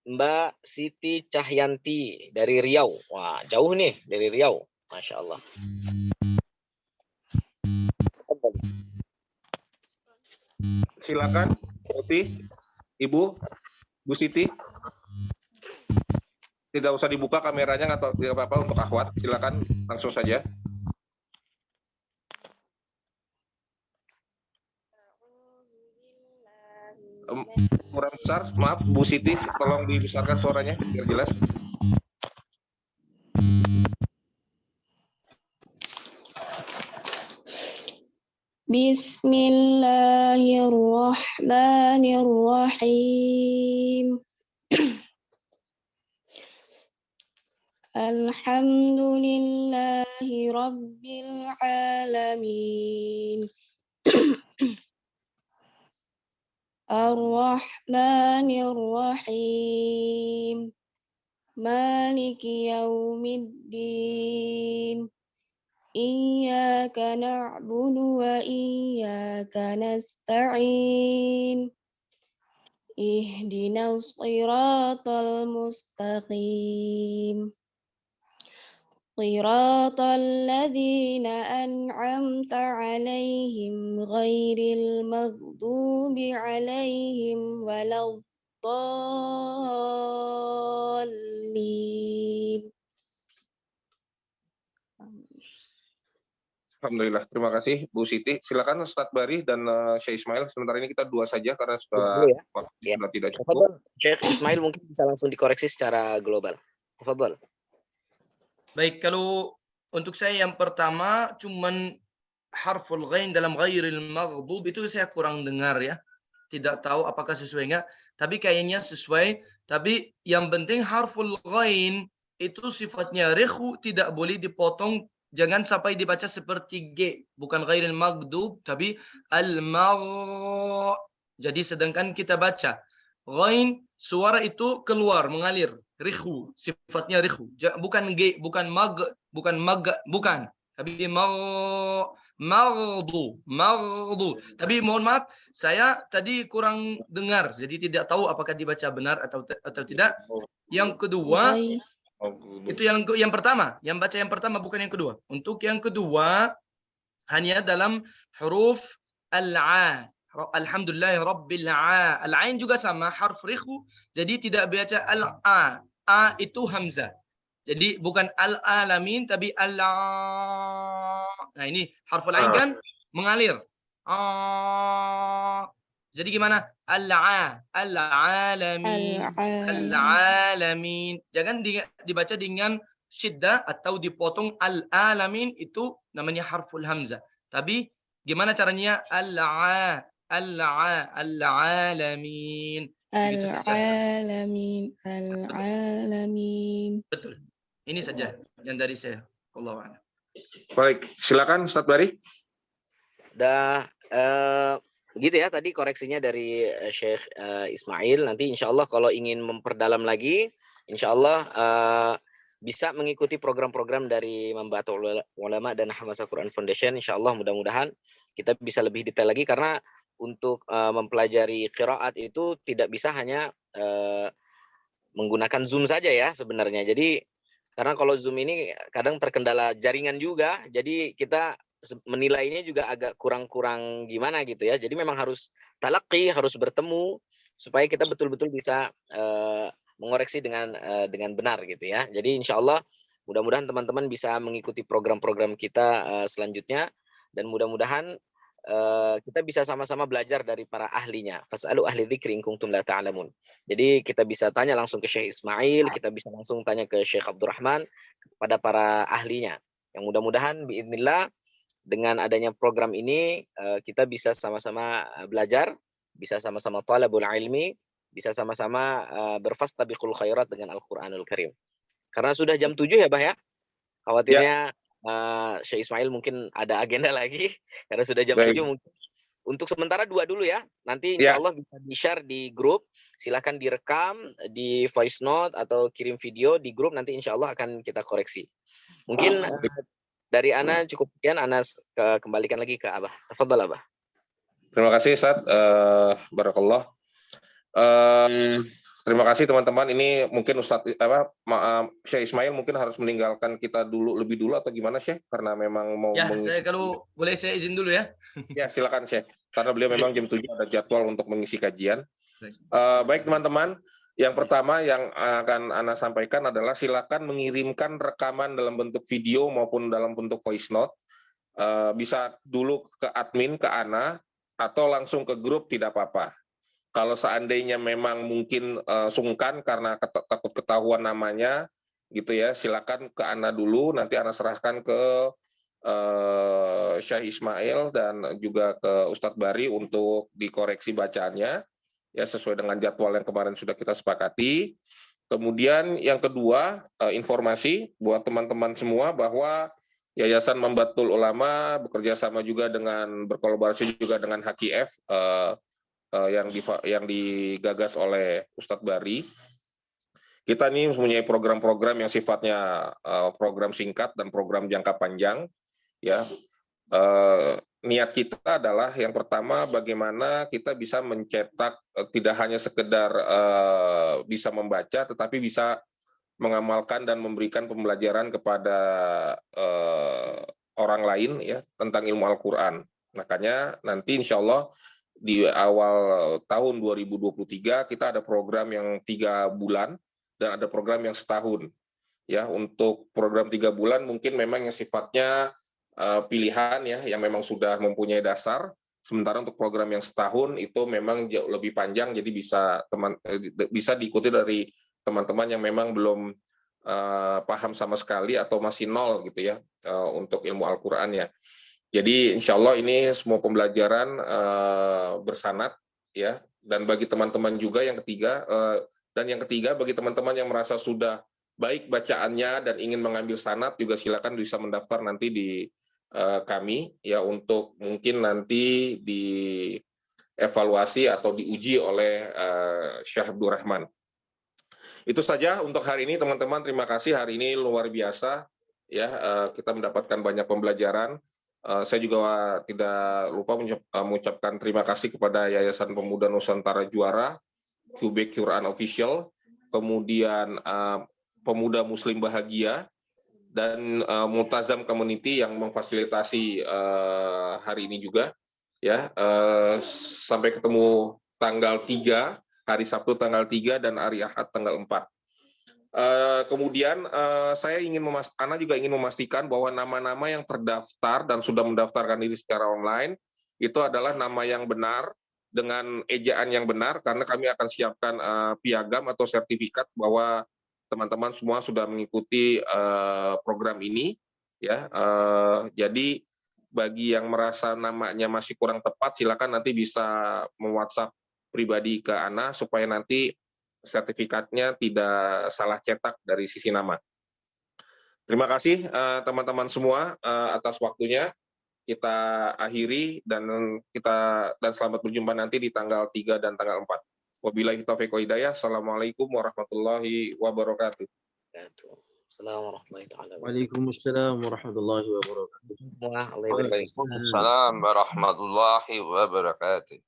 Mbak Siti Cahyanti dari Riau. Wah, jauh nih dari Riau. Masya Allah. Silakan, Siti, Ibu, Bu Siti. Tidak usah dibuka kameranya atau tidak apa-apa untuk akhwat. Silakan langsung saja. Kurang besar, maaf Bu Siti, tolong dibesarkan suaranya biar jelas. Bismillahirrahmanirrahim. Alhamdulillahi rabbil alamin. Ar-Rahmanir-Rahim. Maliki yaumiddin. Iyyaka na'budu wa iyyaka nasta'in. Ihdinas siratal mustaqim. Siratal ladzina an'amta 'alaihim ghairil maghdubi 'alaihim waladdallin. Alhamdulillah, terima kasih Bu Siti. Silakan Ustadz Bari dan Syekh Ismail. Sementara ini kita dua saja karena sudah sudah tidak cukup. Syekh Ismail mungkin bisa langsung dikoreksi secara global. Tafadhol. Baik, kalau untuk saya yang pertama cuman harful ghain dalam ghairil maghdub itu saya kurang dengar ya. Tidak tahu apakah sesuai enggak, tapi kayaknya sesuai. Tapi yang penting harful ghain itu sifatnya rekhu, tidak boleh dipotong, jangan sampai dibaca seperti G, bukan ghairil maghdub tapi al-magh. Jadi sedangkan kita baca ghain, suara itu keluar mengalir. Rikhu, sifatnya rikhu, bukan G, bukan mag, bukan. Tapi maghdu. Tapi mohon maaf, saya tadi kurang dengar, jadi tidak tahu apakah dibaca benar atau tidak. Yang kedua, itu yang pertama, yang baca yang pertama bukan yang kedua. Untuk yang kedua hanya dalam huruf al-a. Alhamdulillah Rabbil a. Al-ain juga sama, harf rikhu, jadi tidak baca al-a. A itu hamzah. Jadi bukan al-alamin tapi al-a. Nah, ini harful ain kan mengalir. Jadi gimana? Al-a, al-alamin, al-alamin. Jangan dibaca dengan syiddah atau dipotong al-alamin, itu namanya harful hamzah. Tapi gimana caranya? Al-a, al-alamin. Al-alamin, al-alamin. Betul. Ini saja yang dari saya. Wallahu a'lam. Baik, silakan Ustadz Bari. Begitu ya tadi koreksinya dari Syekh Ismail. Nanti insya Allah kalau ingin memperdalam lagi, insya Allah bisa mengikuti program-program dari Mambatul Ulama dan Hamasa Quran Foundation. Insya Allah mudah-mudahan kita bisa lebih detail lagi, karena untuk mempelajari qiraat itu tidak bisa hanya menggunakan Zoom saja ya sebenarnya. Jadi karena kalau Zoom ini kadang terkendala jaringan juga, jadi kita menilainya juga agak kurang-kurang gimana gitu ya. Jadi memang harus talaqi, harus bertemu supaya kita betul-betul bisa mengoreksi dengan benar gitu ya. Jadi insya Allah mudah-mudahan teman-teman bisa mengikuti program-program kita selanjutnya, dan mudah-mudahan kita bisa sama-sama belajar dari para ahlinya. Fas'alu ahli dzikri in kuntum la ta'lamun. Jadi kita bisa tanya langsung ke Syekh Ismail, kita bisa langsung tanya ke Syekh Abdurrahman, kepada para ahlinya. Yang mudah-mudahan biidznillah dengan adanya program ini kita bisa sama-sama belajar, bisa sama-sama talabul ilmi, bisa sama-sama berfastabiqul khairat dengan Al-Qur'anul Karim. Karena sudah jam 7 ya, Bah ya. Khawatirnya Syekh Ismail mungkin ada agenda lagi karena sudah jam 7 mungkin. Untuk sementara 2 dulu ya. Nanti insya Allah bisa di-share di grup. Silahkan direkam di voice note atau kirim video di grup. Nanti insya Allah akan kita koreksi. Mungkin dari Ana cukup sekian. Ana kembalikan lagi ke Abah. Tafadhal Abah. Terima kasih Ustaz. Barakallah. Terima kasih teman-teman. Ini mungkin Ustadz Syekh Ismail mungkin harus meninggalkan kita lebih dulu atau gimana Syekh? Karena memang mau saya kalau boleh saya izin dulu ya. Ya silakan Syekh. Karena beliau memang jam 7 ada jadwal untuk mengisi kajian. Baik teman-teman. Yang pertama yang akan Ana sampaikan adalah silakan mengirimkan rekaman dalam bentuk video maupun dalam bentuk voice note. Bisa dulu ke admin, ke Ana, atau langsung ke grup tidak apa-apa. Kalau seandainya memang mungkin sungkan karena takut ketahuan namanya, gitu ya, silakan ke Ana dulu. Nanti Ana serahkan ke Syekh Ismail dan juga ke Ustadz Bari untuk dikoreksi bacaannya, ya sesuai dengan jadwal yang kemarin sudah kita sepakati. Kemudian yang kedua, informasi buat teman-teman semua bahwa Yayasan Mambatul Ulama bekerja sama juga dengan berkolaborasi juga dengan HKF. Yang digagas oleh Ustadz Bari. Kita ini mempunyai program-program yang sifatnya program singkat dan program jangka panjang. Ya, niat kita adalah yang pertama bagaimana kita bisa mencetak tidak hanya sekedar bisa membaca, tetapi bisa mengamalkan dan memberikan pembelajaran kepada orang lain ya tentang ilmu Al-Quran. Makanya nanti insya Allah di awal tahun 2023 kita ada program yang 3 bulan dan ada program yang setahun. Ya, untuk program 3 bulan mungkin memang yang sifatnya pilihan ya, yang memang sudah mempunyai dasar. Sementara untuk program yang setahun itu memang jauh lebih panjang, jadi bisa diikuti dari teman-teman yang memang belum paham sama sekali atau masih nol gitu ya untuk ilmu Al-Quran ya. Jadi insya Allah ini semua pembelajaran bersanad ya, dan bagi teman-teman juga yang ketiga bagi teman-teman yang merasa sudah baik bacaannya dan ingin mengambil sanad juga silakan bisa mendaftar nanti di kami ya untuk mungkin nanti dievaluasi atau diuji oleh Syekh Abdurrahman. Itu saja untuk hari ini teman-teman, terima kasih, hari ini luar biasa ya, kita mendapatkan banyak pembelajaran. Saya juga tidak lupa mengucapkan terima kasih kepada Yayasan Pemuda Nusantara Juara, Kubek Quran Official, kemudian Pemuda Muslim Bahagia, dan Multazam Community yang memfasilitasi hari ini juga. Ya, sampai ketemu tanggal 3, hari Sabtu tanggal 3 dan hari Ahad tanggal 4. Kemudian saya Ana juga ingin memastikan bahwa nama-nama yang terdaftar dan sudah mendaftarkan diri secara online itu adalah nama yang benar dengan ejaan yang benar, karena kami akan siapkan piagam atau sertifikat bahwa teman-teman semua sudah mengikuti program ini ya. Jadi bagi yang merasa namanya masih kurang tepat, silakan nanti bisa me-WhatsApp pribadi ke Ana supaya nanti sertifikatnya tidak salah cetak dari sisi nama. Terima kasih teman-teman semua atas waktunya. kita akhiri dan selamat berjumpa nanti di tanggal 3 dan tanggal 4. Wabillahi taufiq wa hidayah. Assalamualaikum warahmatullahi wabarakatuh. Waalaikumsalam warahmatullahi wabarakatuh. Waalaikumsalam. Waalaikumsalam warahmatullahi wabarakatuh.